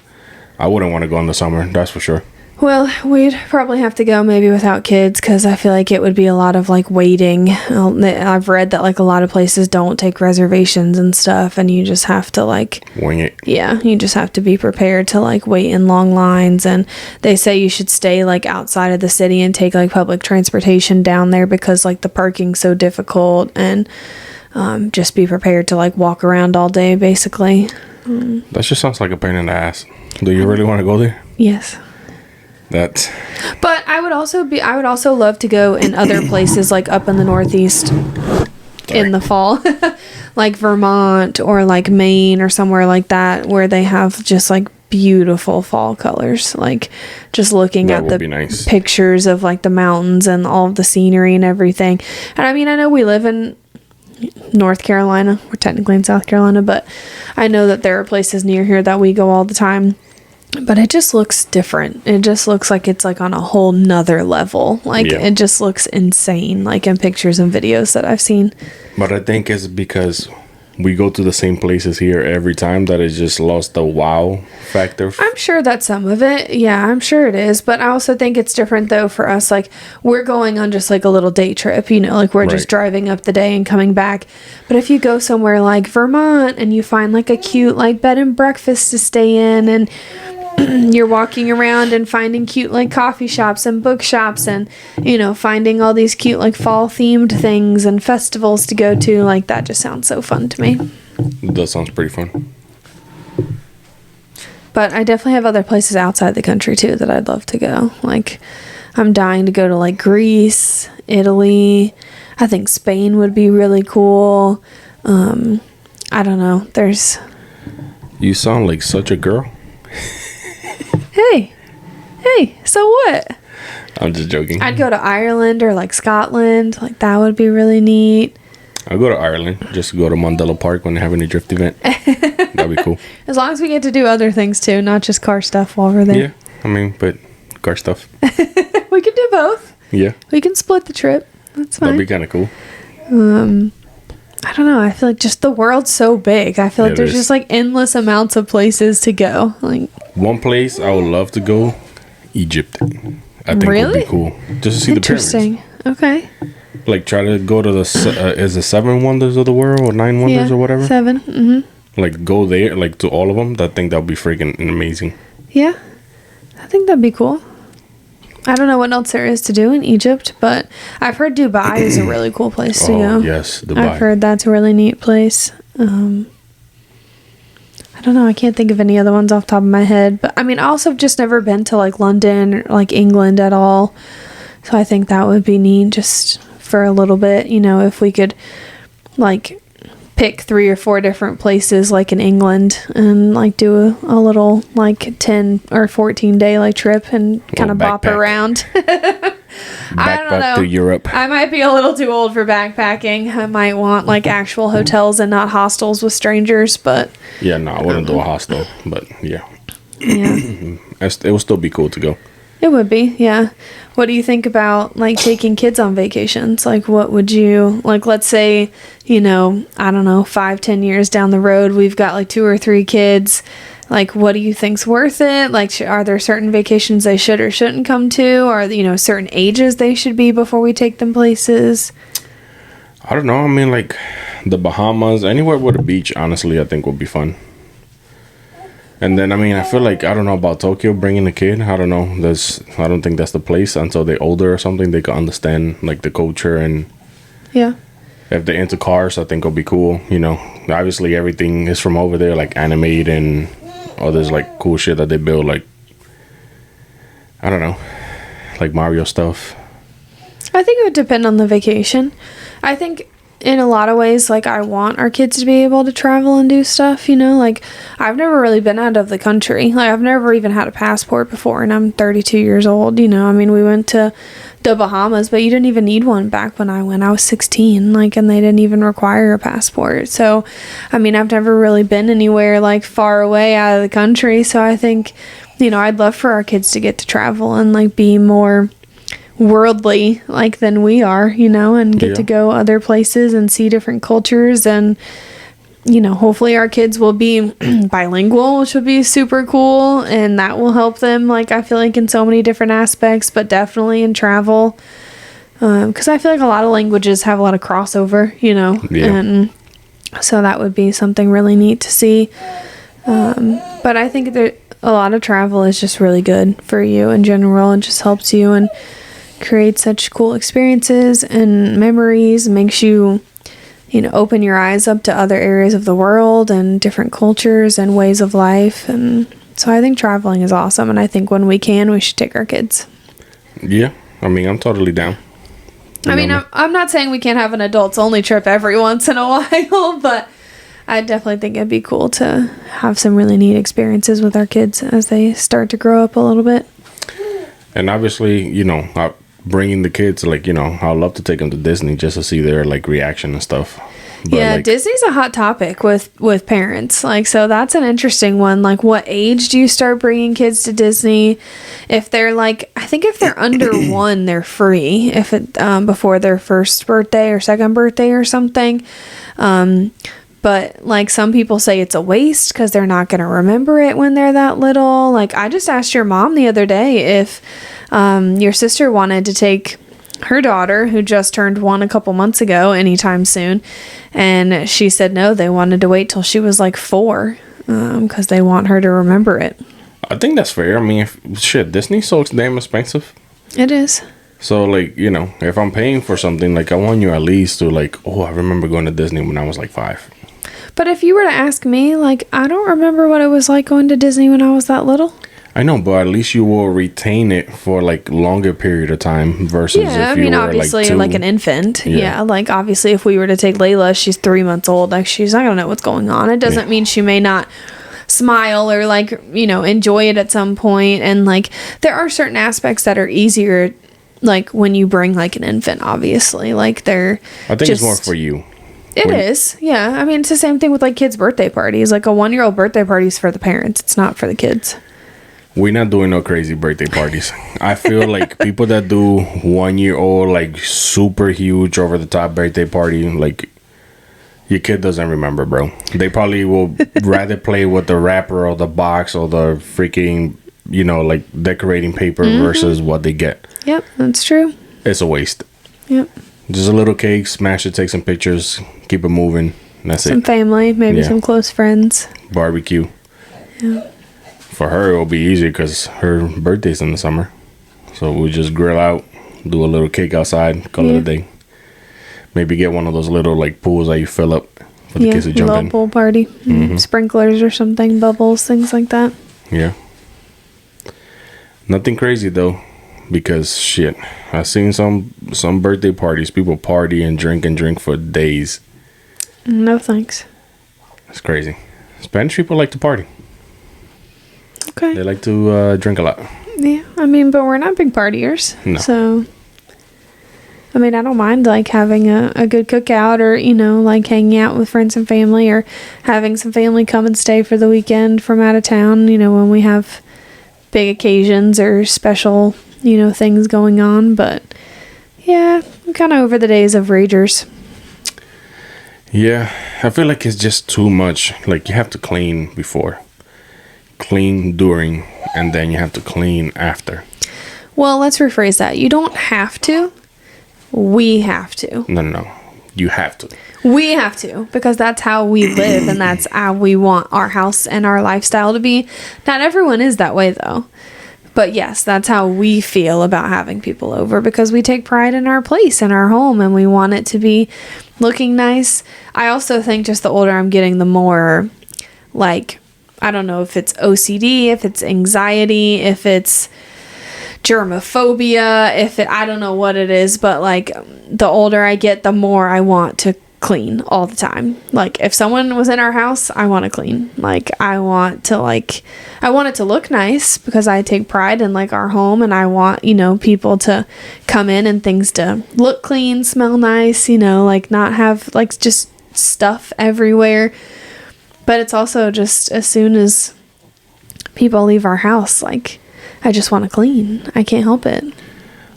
I wouldn't want to go in the summer, that's for sure. Well, we'd probably have to go maybe without kids because I feel like it would be a lot of like waiting. I've read that like a lot of places don't take reservations and stuff, and you just have to like wing it. Yeah, you just have to be prepared to like wait in long lines, and they say you should stay like outside of the city and take like public transportation down there because like the parking's so difficult, and just be prepared to like walk around all day basically. That just sounds like a pain in the ass. Do you really want to go there? Yes. But I would also love to go in other places like up in the Northeast in the fall, like Vermont or like Maine or somewhere like that, where they have just like beautiful fall colors. Like, just looking at the pictures of like the mountains and all of the scenery and everything. And I mean, I know we live in North Carolina. We're technically in South Carolina, but I know that there are places near here that we go all the time. But it just looks different. It just looks like it's like on a whole nother level. Like, It just looks insane, like in pictures and videos that I've seen. But I think it's because we go to the same places here every time that it just lost the wow factor. I'm sure that's some of it. Yeah, I'm sure it is. But I also think it's different though for us. Like, we're going on just like a little day trip, like we're just driving up the day and coming back. But if you go somewhere like Vermont and you find like a cute like bed and breakfast to stay in, and you're walking around and finding cute like coffee shops and bookshops, and finding all these cute like fall themed things and festivals to go to, like that just sounds so fun to me. That sounds pretty fun. But I definitely have other places outside the country too that I'd love to go. Like, I'm dying to go to like Greece, Italy. I think Spain would be really cool. I don't know. You sound like such a girl. Hey, so what? I'm just joking. I'd go to Ireland or like Scotland. Like that would be really neat. I'll go to Ireland. Just go to Mandela Park when they have any drift event. That'd be cool. As long as we get to do other things too, not just car stuff while we're there. Yeah, I mean, but car stuff. We can do both. Yeah. We can split the trip. That's fine. That'd be kind of cool. I don't know. I feel like just the world's so big. I feel like there's just like endless amounts of places to go. Like one place I would love to go, Egypt. I think would be cool. Just to see the pyramids. Interesting. Okay. Like try to go to the is it 7 wonders of the world or 9 wonders or whatever? 7. Mm-hmm. Like go there, like to all of them. I think that would be freaking amazing. Yeah, I think that'd be cool. I don't know what else there is to do in Egypt, but I've heard Dubai is a really cool place to go. Yes, Dubai. I've heard that's a really neat place. I don't know. I can't think of any other ones off the top of my head. But I mean, I also have just never been to like London or like England at all. So I think that would be neat just for a little bit. You know, if we could like pick 3 or 4 different places like in England and like do a little like 10 or 14 day like trip and kind of bop around. I don't know. To Europe. I might be a little too old for backpacking. I might want like actual hotels and not hostels with strangers, but yeah, no, I wouldn't do a hostel, but yeah. Yeah. It would still be cool to go. It would be, yeah. What do you think about like taking kids on vacations? Like what would you like, let's say, you know, I don't know, 5-10 years down the road, we've got like 2 or 3 kids. Like what do you think's worth it? Like are there certain vacations they should or shouldn't come to? Or, you know, certain ages they should be before we take them places? I don't know. I mean, like the Bahamas, anywhere with a beach, honestly, I think would be fun. And then, I mean, I feel like, I don't know about Tokyo, bringing a kid. I don't know. I don't think that's the place until they're older or something. They can understand, like, the culture. And yeah, if they're into cars, I think it'll be cool. You know, obviously everything is from over there, like animate and all this, like, cool shit that they build. Like, I don't know, like Mario stuff. I think it would depend on the vacation. I think in a lot of ways, like, I want our kids to be able to travel and do stuff, you know? Like, I've never really been out of the country. Like, I've never even had a passport before, and I'm 32 years old, you know? I mean, we went to the Bahamas, but you didn't even need one back when I went. I was 16, like, and they didn't even require a passport. So, I mean, I've never really been anywhere, like, far away out of the country. So I think, you know, I'd love for our kids to get to travel and, like, be more worldly like than we are, you know, and get to go other places and see different cultures. And, you know, hopefully our kids will be bilingual, which would be super cool, and that will help them, like, I feel like in so many different aspects, but definitely in travel, because I feel like a lot of languages have a lot of crossover, you know. And so that would be something really neat to see. But I think that a lot of travel is just really good for you in general, and just helps you and create such cool experiences and memories, makes you, you know, open your eyes up to other areas of the world and different cultures and ways of life. And so I think traveling is awesome, and I think when we can, we should take our kids. Yeah, I mean, I'm totally down. I'm not saying we can't have an adults only trip every once in a while, but I definitely think it'd be cool to have some really neat experiences with our kids as they start to grow up a little bit. And obviously, you know, bringing the kids, like, you know, I'd love to take them to Disney just to see their, like, reaction and stuff. But, yeah, like, Disney's a hot topic with parents. Like, so that's an interesting one. Like, what age do you start bringing kids to Disney? If they're, like, I think if they're under 1, they're free. If it before their first birthday or second birthday or something. But, like, some people say it's a waste because they're not going to remember it when they're that little. Like, I just asked your mom the other day if your sister wanted to take her daughter, who just turned 1 a couple months ago, anytime soon. And she said no, they wanted to wait till she was, like, 4 because they want her to remember it. I think that's fair. I mean, Disney's so damn expensive. It is. So, like, you know, if I'm paying for something, like, I want you at least to, like, oh, I remember going to Disney when I was, like, 5. But if you were to ask me, like, I don't remember what it was like going to Disney when I was that little. I know, but at least you will retain it for, like, longer period of time versus if you were, obviously, like, 2. Like an infant. Yeah, like, obviously, if we were to take Layla, she's 3 months old. Like, she's not going to know what's going on. It doesn't mean she may not smile or like, you know, enjoy it at some point. And like there are certain aspects that are easier, like when you bring like an infant, obviously, like they're I think it's more for you. It is, yeah. I mean, it's the same thing with like kids' birthday parties. Like a 1-year-old birthday party is for the parents. It's not for the kids. We're not doing no crazy birthday parties. I feel like people that do 1-year-old, like super huge over the top birthday party, like your kid doesn't remember, bro. They probably will rather play with the wrapper or the box or the freaking, you know, like decorating paper versus what they get. Yep, that's true. It's a waste. Yep. Just a little cake, smash it, take some pictures, keep it moving. That's some family, maybe some close friends. Barbecue. Yeah. For her, it'll be easier because her birthday's in the summer. So we'll just grill out, do a little cake outside, call it a day. Maybe get one of those little like pools that you fill up for the kids to jump in. Pool party. Sprinklers or something, bubbles, things like that. Yeah. Nothing crazy though. Because shit, I've seen some birthday parties. People party and drink for days. No thanks. It's crazy. Spanish people like to party. Okay. They like to drink a lot. Yeah, I mean, but we're not big partiers. No. So, I mean, I don't mind like having a good cookout or, you know, like hanging out with friends and family or having some family come and stay for the weekend from out of town, you know, when we have big occasions or special, you know, things going on. But yeah, I'm kind of over the days of ragers. Yeah, I feel like it's just too much. Like you have to clean before, clean during, and then you have to clean after. Well, let's rephrase that. You don't have to. We have to. No. You have to. We have to, because that's how we live and that's how we want our house and our lifestyle to be. Not everyone is that way, though. But yes, that's how we feel about having people over, because we take pride in our place and our home and we want it to be looking nice. I also think just the older I'm getting, the more, like, I don't know if it's OCD, if it's anxiety, if it's germophobia, I don't know what it is, but like the older I get, the more I want to clean all the time. Like if someone was in our house, I want to clean. Like I want it to look nice, because I take pride in like our home, and I want, you know, people to come in and things to look clean, smell nice, you know, like not have like just stuff everywhere. But it's also just as soon as people leave our house, like I just want to clean. I can't help it.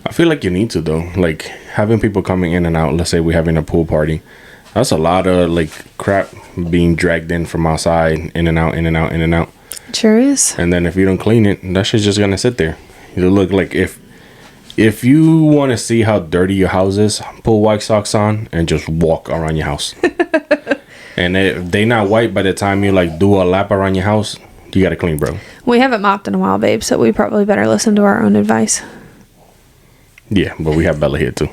I feel like you need to, though. Like having people coming in and out. Let's say we're having a pool party. That's a lot of like crap being dragged in from outside, in and out, in and out, in and out. It sure is. And then if you don't clean it, that shit's just gonna sit there. You look like if you want to see how dirty your house is, put white socks on and just walk around your house. And if they not white by the time you like do a lap around your house, you gotta clean, bro. We haven't mopped in a while, babe, so we probably better listen to our own advice. Yeah, but we have Bella here too.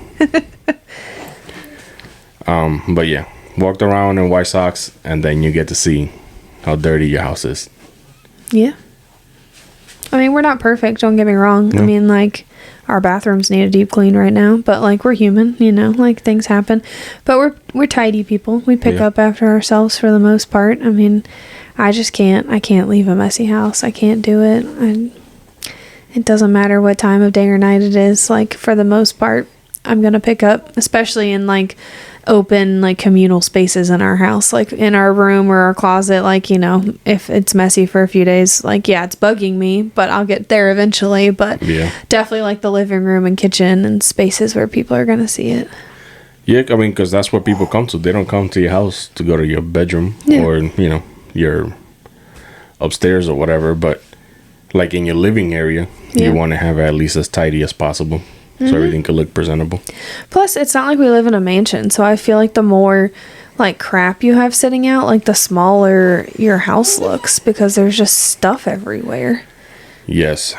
But yeah, walked around in white socks, and then you get to see how dirty your house is. Yeah. I mean, we're not perfect, don't get me wrong. No. I mean, like, our bathrooms need a deep clean right now, but like we're human, you know, like things happen. But we're tidy people. We pick up after ourselves for the most part. I mean, I can't leave a messy house. I can't do it. It doesn't matter what time of day or night it is. Like, for the most part, I'm going to pick up, especially in like open, like communal spaces in our house, like in our room or our closet. Like, you know, if it's messy for a few days, like, yeah, it's bugging me, but I'll get there eventually. But definitely like the living room and kitchen and spaces where people are going to see it. Yeah, I mean, because that's what people come to. They don't come to your house to go to your bedroom or, you know, your upstairs or whatever. But like in your living area, you want to have it at least as tidy as possible. So everything could look presentable. Plus, it's not like we live in a mansion, so I feel like the more like crap you have sitting out, like the smaller your house looks, because there's just stuff everywhere. Yes,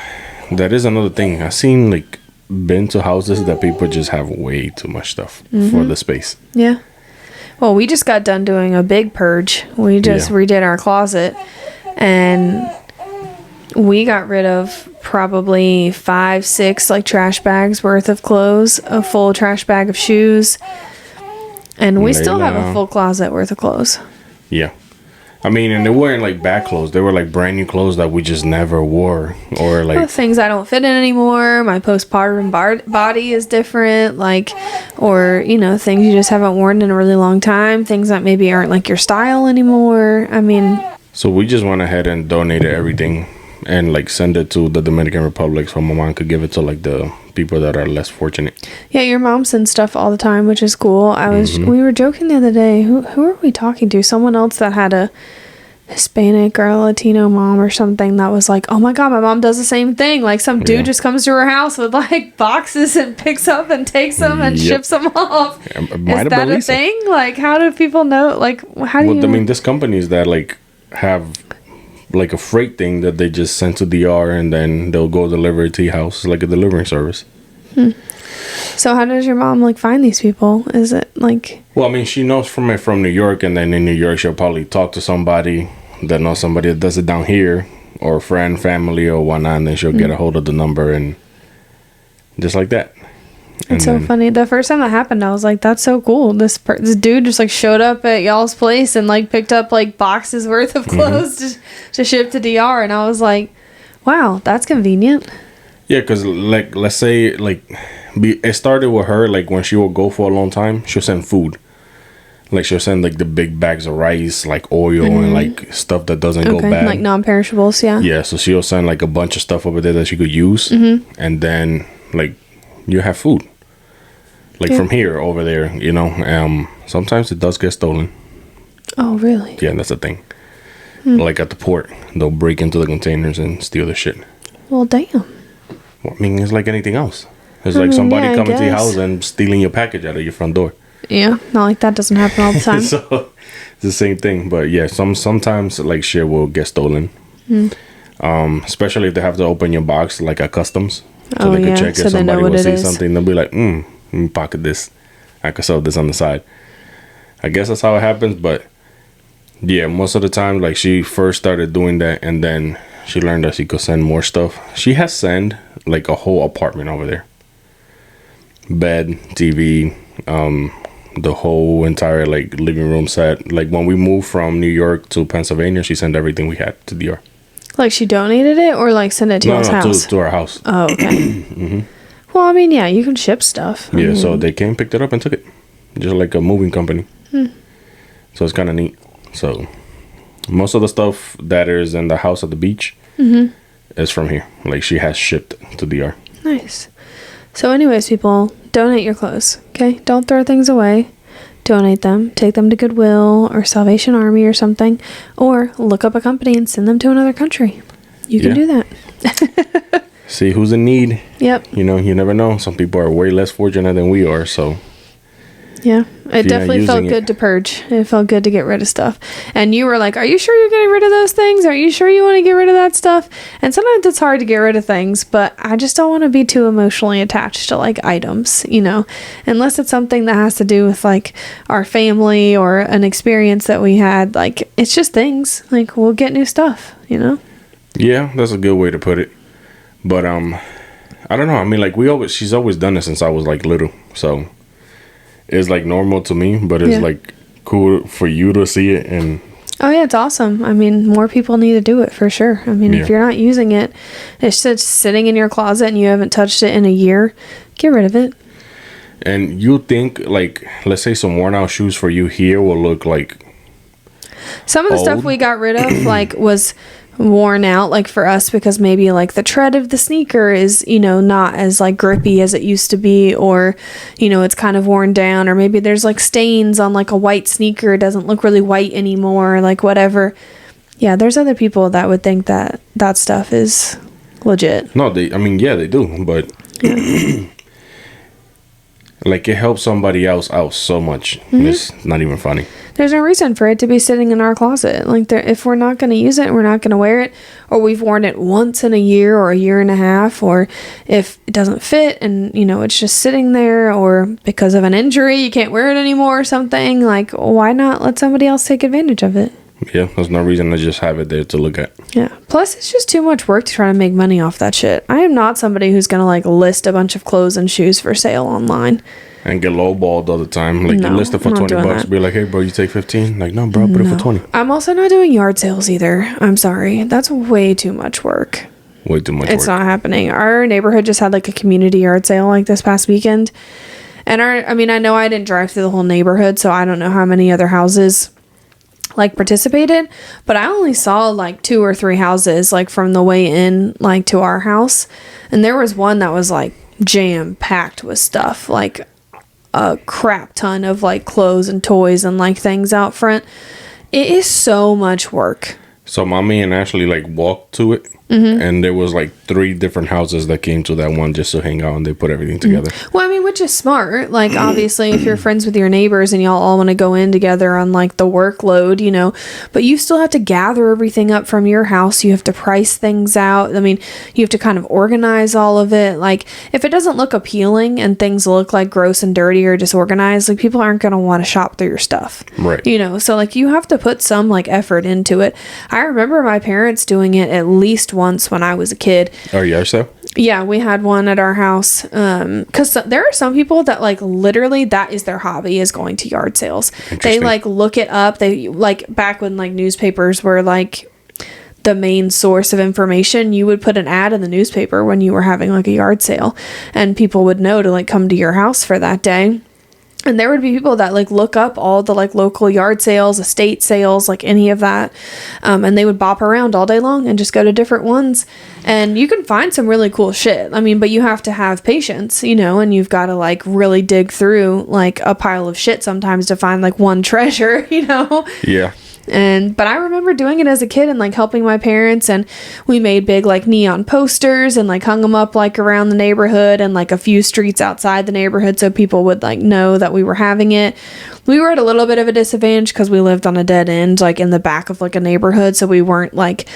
that is another thing. I've seen like been to houses that people just have way too much stuff for the space. Yeah. Well, we just got done doing a big purge. We just redid our closet, and we got rid of probably 5-6 like trash bags worth of clothes, a full trash bag of shoes, and we still have a full closet worth of clothes. Yeah, I mean, and they weren't like bad clothes. They were like brand new clothes that we just never wore, or like things I don't fit in anymore. My postpartum body is different, like, or things you just haven't worn in a really long time. Things that maybe aren't like your style anymore. I mean, so we just went ahead and donated everything and like send it to the Dominican Republic so my mom could give it to like the people that are less fortunate. Yeah, your mom sends stuff all the time, which is cool. We were joking the other day. Who are we talking to? Someone else that had a Hispanic or a Latino mom or something that was like, oh my god, my mom does the same thing. Like some dude just comes to her house with like boxes and picks up and takes them and ships them off. Is that a thing? Like, how do people know? Like, how do you? I mean, there's companies that like have like a freight thing that they just send to DR and then they'll go deliver it to your house. It's like a delivering service. So how does your mom like find these people? Is it like... Well, I mean, she knows from New York, and then in New York she'll probably talk to somebody that knows somebody that does it down here, or a friend, family, or whatnot, and then she'll get a hold of the number and just like that. It's so funny. The first time that happened, I was like, that's so cool. This dude just like showed up at y'all's place and like picked up like boxes worth of clothes to ship to DR. And I was like, wow, that's convenient. Yeah, because like, let's say like it started with her, like when she would go for a long time, she'll send food. Like she'll send like the big bags of rice, like oil and like stuff that doesn't go bad. Like non-perishables, yeah. Yeah, so she'll send like a bunch of stuff over there that she could use. And then like you have food. Like from here over there, sometimes it does get stolen. Oh, really? Yeah, that's the thing. Like at the port, they'll break into the containers and steal the shit. Well, damn. Well, I mean, it's like anything else. It's like somebody coming to your house and stealing your package out of your front door. Yeah, not like that doesn't happen all the time. So it's the same thing. But yeah, sometimes like shit will get stolen. Especially if they have to open your box like at customs. So they could check if somebody will see something. They'll be like, let me pocket this. I could sell this on the side. I guess that's how it happens. But yeah, most of the time, like she first started doing that, and then she learned that she could send more stuff. She has sent like a whole apartment over there. Bed, TV, the whole entire like living room set. Like when we moved from New York to Pennsylvania, she sent everything we had to DR. Like she donated it, or like sent it to your house? To our house. Oh, okay. Well, I mean, yeah, you can ship stuff. Yeah, so they came, picked it up, and took it, just like a moving company. So it's kind of neat. So most of the stuff that is in the house at the beach is from here. Like she has shipped to DR. Nice. So anyways, people, donate your clothes, okay? Don't throw things away. Donate them. Take them to Goodwill or Salvation Army or something. Or look up a company and send them to another country. You can do that. See who's in need. Yep. You never know. Some people are way less fortunate than we are, so... Yeah, it definitely felt good to purge. It felt good to get rid of stuff. And you were like, are you sure you're getting rid of those things? Are you sure you want to get rid of that stuff? And sometimes it's hard to get rid of things, but I just don't want to be too emotionally attached to like items, unless it's something that has to do with like our family or an experience that we had. Like, it's just things. Like, we'll get new stuff, Yeah, that's a good way to put it. But, I don't know. I mean, like, she's always done it since I was like little, so... It's like normal to me, but it's like cool for you to see it. And oh yeah, it's awesome. I mean, more people need to do it for sure. I mean, if you're not using it, it's just sitting in your closet and you haven't touched it in a year, get rid of it. And you think like, let's say some worn out shoes for you here will look like some of the stuff we got rid of like was worn out, like for us, because maybe like the tread of the sneaker is not as like grippy as it used to be, or it's kind of worn down, or maybe there's like stains on like a white sneaker. It doesn't look really white anymore, like whatever. Yeah, there's other people that would think that stuff is legit. No, they do, but like it helps somebody else out so much. It's not even funny. There's no reason for it to be sitting in our closet. Like, if we're not going to use it, we're not going to wear it, or we've worn it once in a year or a year and a half, or if it doesn't fit and, it's just sitting there, or because of an injury, you can't wear it anymore or something, like, why not let somebody else take advantage of it? Yeah, there's no reason to just have it there to look at. Yeah. Plus, it's just too much work to try to make money off that shit. I am not somebody who's going to, like, list a bunch of clothes and shoes for sale online. And get lowballed all the time. Like, you list it for $20. That. Be like, hey, bro, you take 15? Like, no, bro, put it for 20. I'm also not doing yard sales either. I'm sorry. That's way too much work. Way too much work. It's not happening. Our neighborhood just had like a community yard sale like this past weekend. And I know I didn't drive through the whole neighborhood, so I don't know how many other houses like participated, but I only saw like 2 or 3 houses like from the way in like to our house. And there was one that was like jam packed with stuff, like a crap ton of like clothes and toys and like things out front. It is so much work. So mommy and Ashley like walked to it, and there was like 3 different houses that came to that one just to hang out, and they put everything together. Well, I mean, which is smart. Like, obviously, if you're friends with your neighbors and y'all all want to go in together on like the workload, you know, but you still have to gather everything up from your house. You have to price things out. I mean, you have to kind of organize all of it. Like, if it doesn't look appealing and things look like gross and dirty or disorganized, like people aren't going to want to shop through your stuff. Right. You know, so like you have to put some like effort into it. I remember my parents doing it at least once when I was a kid. Oh, yeah, so? Yeah, we had one at our house. Because there are some people that like literally that is their hobby, is going to yard sales. They like look it up. They like back when like newspapers were like the main source of information, you would put an ad in the newspaper when you were having like a yard sale, and people would know to like come to your house for that day. And there would be people that like look up all the like local yard sales, estate sales, like any of that. And they would bop around all day long and just go to different ones. And you can find some really cool shit. I mean, but you have to have patience, you know, and you've got to like really dig through like a pile of shit sometimes to find like one treasure, you know? Yeah. But I remember doing it as a kid and like helping my parents, and we made big like neon posters and like hung them up like around the neighborhood and like a few streets outside the neighborhood so people would like know that we were having it. We were at a little bit of a disadvantage because we lived on a dead end like in the back of like a neighborhood, so we weren't like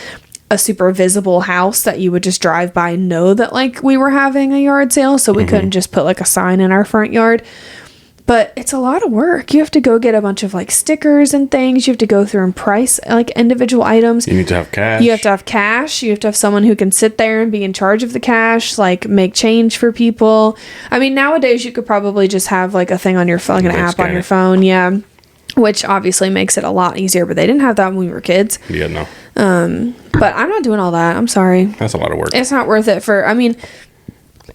a super visible house that you would just drive by and know that like we were having a yard sale, so we couldn't just put like a sign in our front yard. But it's a lot of work. You have to go get a bunch of like stickers and things. You have to go through and price like individual items. You need to have cash. You have to have cash. You have to have someone who can sit there and be in charge of the cash, like make change for people. I mean, nowadays you could probably just have like a thing on your phone, like an app on your phone. Yeah. Which obviously makes it a lot easier, but they didn't have that when we were kids. Yeah, no. But I'm not doing all that. I'm sorry. That's a lot of work. It's not worth it for, I mean,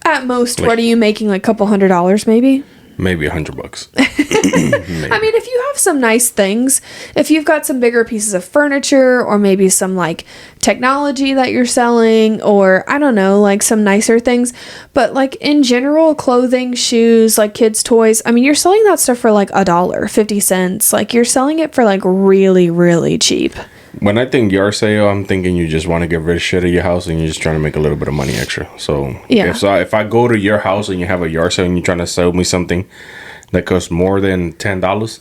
at most, what are you making? Like $200 maybe? Maybe $100. I mean, if you have some nice things, if you've got some bigger pieces of furniture or maybe some like technology that you're selling, or I don't know, like some nicer things, but like in general, clothing, shoes, like kids' toys, I mean, you're selling that stuff for like $1, 50 cents. Like you're selling it for like really, really cheap. When I think yard sale, I'm thinking you just want to get rid of shit at your house and you're just trying to make a little bit of money extra. So yeah. If I go to your house and you have a yard sale and you're trying to sell me something that costs more than $10,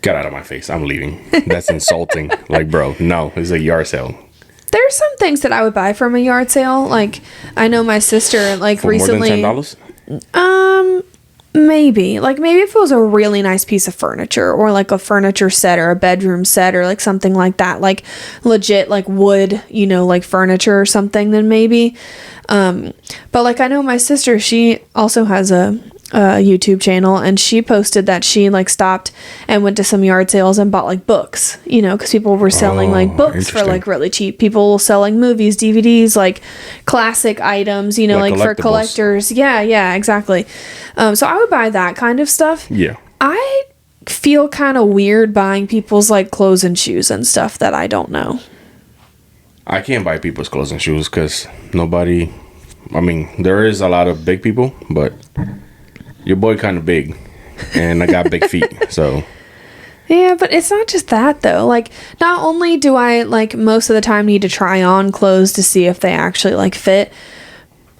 get out of my face. I'm leaving. That's insulting. Like, bro, no, it's a yard sale. There's some things that I would buy from a yard sale. Like, I know my sister, like, for recently... more than $10? Maybe if it was a really nice piece of furniture, or like a furniture set or a bedroom set or like something like that, like legit like wood, you know, like furniture or something, then maybe. But like I know my sister, she also has a YouTube channel, and she posted that she like stopped and went to some yard sales and bought like books, you know, because people were selling like books for like really cheap. People selling movies, DVDs, like classic items, you know, like for collectors. Yeah, exactly. So I would buy that kind of stuff. Yeah. I feel kind of weird buying people's like clothes and shoes and stuff that I don't know. I can't buy people's clothes and shoes because nobody, I mean, there is a lot of big people, but your boy kind of big, and I got big feet, so. Yeah, but it's not just that, though. Like, not only do I, like, most of the time need to try on clothes to see if they actually, like, fit,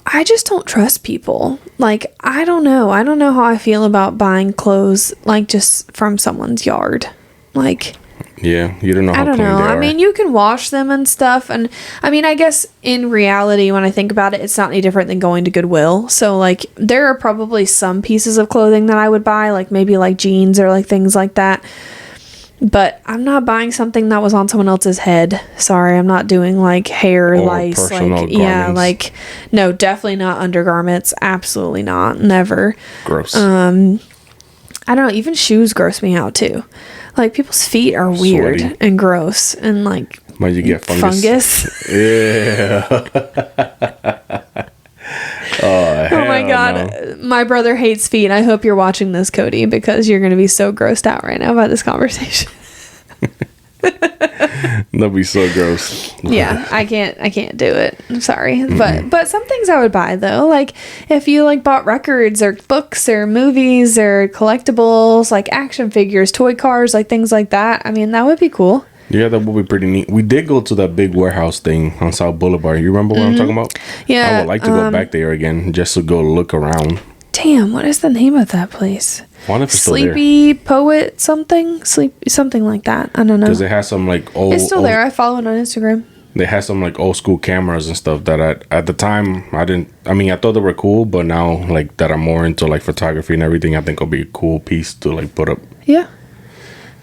I just don't trust people. Like, I don't know. I don't know how I feel about buying clothes, like, just from someone's yard. Like... Yeah, you don't know how clean they are. I mean, you can wash them and stuff. And I mean, I guess in reality, when I think about it, it's not any different than going to Goodwill. So like, there are probably some pieces of clothing that I would buy, like maybe like jeans or like things like that. But I'm not buying something that was on someone else's head. Sorry, I'm not doing like hair Or lice. personal Like, yeah, garments. like, no, definitely not undergarments. Absolutely not. Never. Gross. I don't know. Even shoes gross me out too. Like, people's feet are weird Sweaty. and gross and like Might you get fungus? Yeah. Oh my God. No. My brother hates feet. I hope you're watching this, Cody, because you're going to be so grossed out right now by this conversation. That'd be so gross. Yeah, I can't do it. I'm sorry. But some things I would buy though. Like if you like bought records or books or movies or collectibles, like action figures, toy cars, like things like that. I mean, that would be cool. Yeah, that would be pretty neat. We did go to that big warehouse thing on South Boulevard. You remember what I'm talking about? Yeah. I would like to go back there again just to go look around. Damn, what is the name of that place? Wonder if it's still there. Sleepy Poet something? Something like that. I don't know. Because they had some like old. It's still there. I follow it on Instagram. They had some like old school cameras and stuff that at the time I didn't. I mean, I thought they were cool, but now like that I'm more into like photography and everything. I think it'll be a cool piece to like put up. Yeah.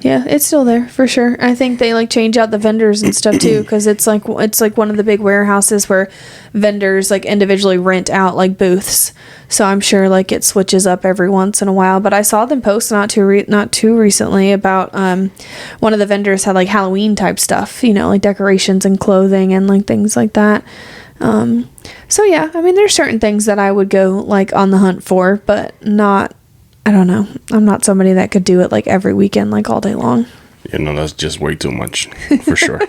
Yeah, it's still there for sure. I think they like change out the vendors and stuff too, because it's like one of the big warehouses where vendors like individually rent out like booths. So I'm sure like it switches up every once in a while. But I saw them post not too recently about one of the vendors had like Halloween type stuff, you know, like decorations and clothing and like things like that. So yeah, I mean, there's certain things that I would go like on the hunt for, but not. I don't know. I'm not somebody that could do it like every weekend, like all day long. You know, that's just way too much for sure.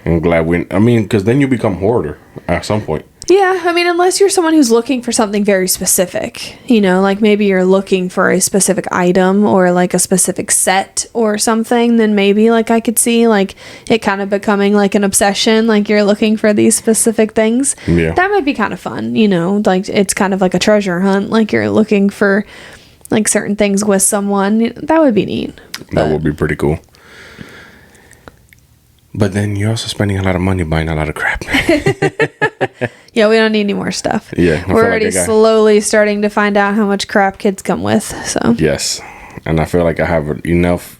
I'm glad because then you become hoarder at some point. Yeah, I mean, unless you're someone who's looking for something very specific, you know, like maybe you're looking for a specific item or like a specific set or something, then maybe like I could see like it kind of becoming like an obsession, like you're looking for these specific things. Yeah. That might be kind of fun, you know, like it's kind of like a treasure hunt, like you're looking for like certain things with someone. That would be neat. That would be pretty cool. But then you're also spending a lot of money buying a lot of crap. Yeah, we don't need any more stuff. Yeah, we're already slowly starting to find out how much crap kids come with. So yes, and I feel like I have enough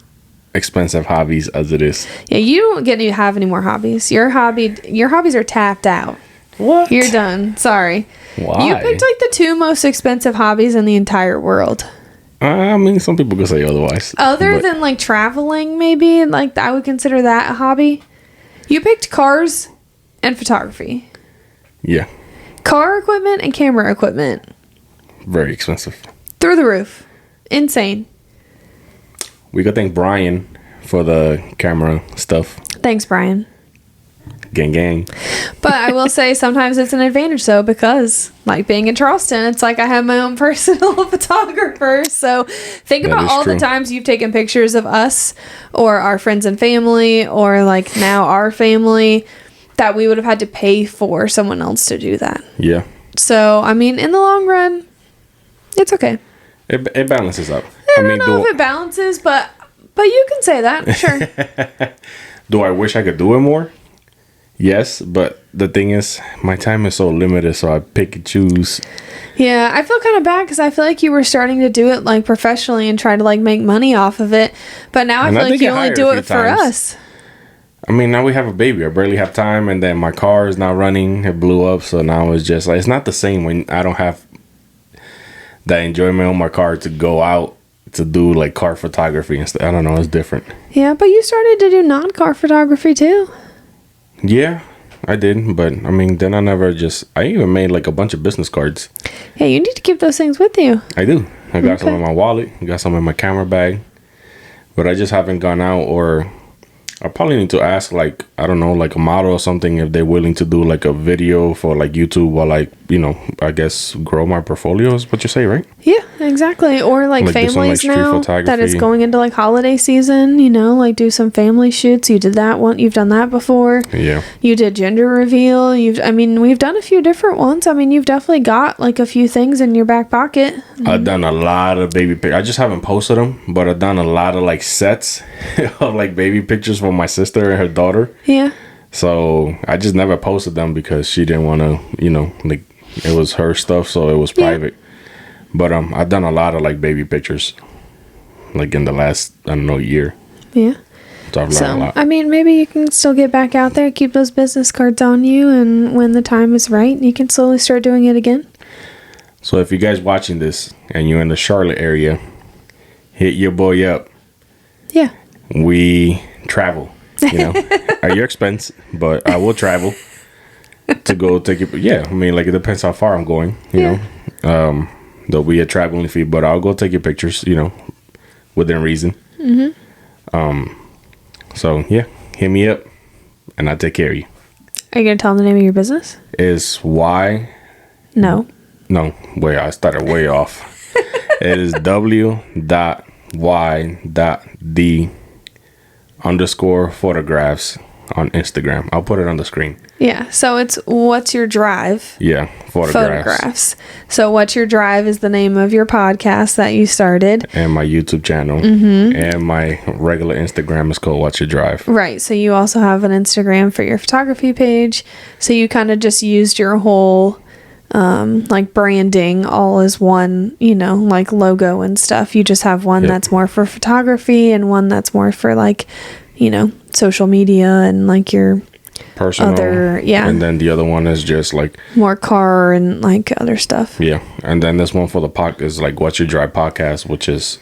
expensive hobbies as it is. Yeah, you don't get to have any more hobbies. Your hobbies are tapped out. What? You're done. Sorry. Why? You picked like the 2 most expensive hobbies in the entire world. I mean, some people could say otherwise. Other than like traveling, maybe like I would consider that a hobby. You picked cars and photography. Yeah. Car equipment and camera equipment. Very expensive. Through the roof. Insane. We could thank Brian for the camera stuff. Thanks, Brian. Gang, gang. But I will say sometimes it's an advantage though, because like being in Charleston, it's like I have my own personal photographer. So think about all the times you've taken pictures of us or our friends and family or like now our family that we would have had to pay for someone else to do that. Yeah. So, I mean, in the long run, it's okay. It balances out. I don't know if it balances, but you can say that, sure. Do I wish I could do it more? Yes, but the thing is, my time is so limited, so I pick and choose. Yeah, I feel kind of bad because I feel like you were starting to do it like professionally and try to like make money off of it, but now I feel like you only do it for us. I mean, now we have a baby. I barely have time, and then my car is not running. It blew up, so now it's just like it's not the same when I don't have that enjoyment on my car to go out to do like car photography and stuff. I don't know, it's different. Yeah, but you started to do non-car photography too. Yeah, I did, but I mean, then I even made like a bunch of business cards. Yeah, you need to keep those things with you. I do. I got some in my wallet. I got some in my camera bag, but I just haven't gone out, or I probably need to ask like, I don't know, like a model or something if they're willing to do like a video for like YouTube or like, you know, I guess grow my portfolio is what you say, right? Yeah, exactly. Or like families some, like, now that is going into like holiday season, you know, like do some family shoots. You did that one. You've done that before. Yeah. You did gender reveal. We've done a few different ones. I mean, you've definitely got like a few things in your back pocket. I've done a lot of baby pictures. I just haven't posted them, but I've done a lot of like sets of like baby pictures for my sister and her daughter. Yeah. So I just never posted them because she didn't want to, you know, like it was her stuff, so it was private. But I've done a lot of like baby pictures, like in the last, I don't know, year. Yeah. So I've learned a lot. I mean, maybe you can still get back out there, keep those business cards on you, and when the time is right, you can slowly start doing it again. So if you guys watching this and you're in the Charlotte area, hit your boy up. Yeah. We travel, at your expense, but I will travel to go take it. Yeah, I mean, like, it depends how far I'm going, you know. There'll be a traveling fee, but I'll go take your pictures, within reason. So, yeah, hit me up, and I'll take care of you. Are you going to tell them the name of your business? It's Y. No. No, wait, I started way off. It is w.y.d_photographs on Instagram. I'll put it on the screen. Yeah, so it's What's Your Drive? Yeah, photographs. So What's Your Drive is the name of your podcast that you started. And my YouTube channel. And my regular Instagram is called What's Your Drive. Right, so you also have an Instagram for your photography page. So you kind of just used your whole like branding all as one, like logo and stuff. You just have one that's more for photography and one that's more for like, social media and like your personal other, and then the other one is just like more car and like other stuff. And then this one for the podcast is like What's Your Drive podcast, which is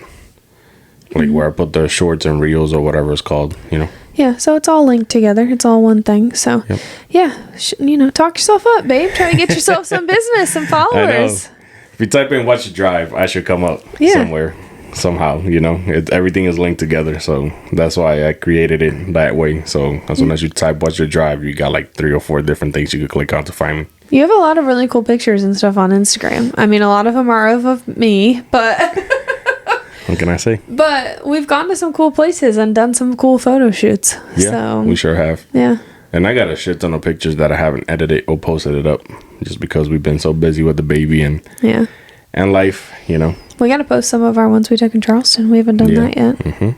like where I put the shorts and reels or whatever it's called, Yeah, so it's all linked together. It's all one thing. So, talk yourself up, babe. Try to get yourself some business, some followers. If you type in What's Your Drive, I should come up somewhere, somehow, everything is linked together. So that's why I created it that way. So as soon as you type What's Your Drive, you got like 3 or 4 different things you could click on to find me. You have a lot of really cool pictures and stuff on Instagram. I mean, a lot of them are of me, but... What can I say? But we've gone to some cool places and done some cool photo shoots. Yeah, so, we sure have. Yeah. And I got a shit ton of pictures that I haven't edited or posted it up just because we've been so busy with the baby and life, We got to post some of our ones we took in Charleston. We haven't done that yet.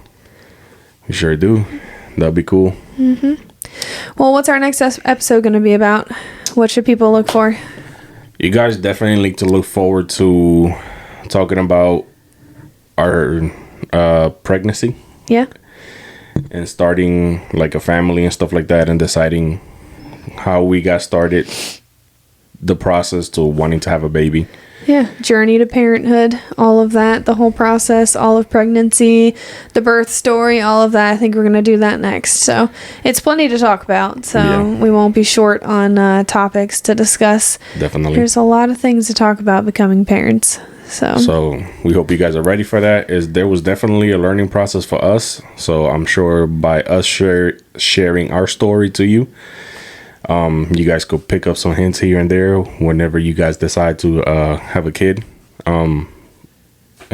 We sure do. That'd be cool. Well, what's our next episode going to be about? What should people look for? You guys definitely need to look forward to talking about our pregnancy. Yeah. And starting like a family and stuff like that and deciding how we got started, the process to wanting to have a baby. Yeah, journey to parenthood, all of that, the whole process, all of pregnancy, the birth story, all of that. I think we're going to do that next. So it's plenty to talk about. So we won't be short on topics to discuss. Definitely. There's a lot of things to talk about becoming parents. So we hope you guys are ready for that. There was definitely a learning process for us. So I'm sure by us sharing our story to you, you guys could pick up some hints here and there whenever you guys decide to have a kid, and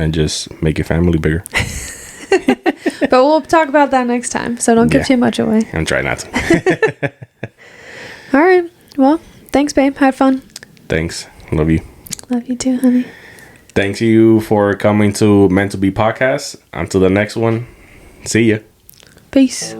just make your family bigger. But we'll talk about that next time, so don't give too much away. I'm trying not to. All right. Well, thanks, babe. Had fun. Thanks. Love you. Love you too, honey. Thanks you for coming to Meant to Be Podcast. Until the next one, see ya. Peace.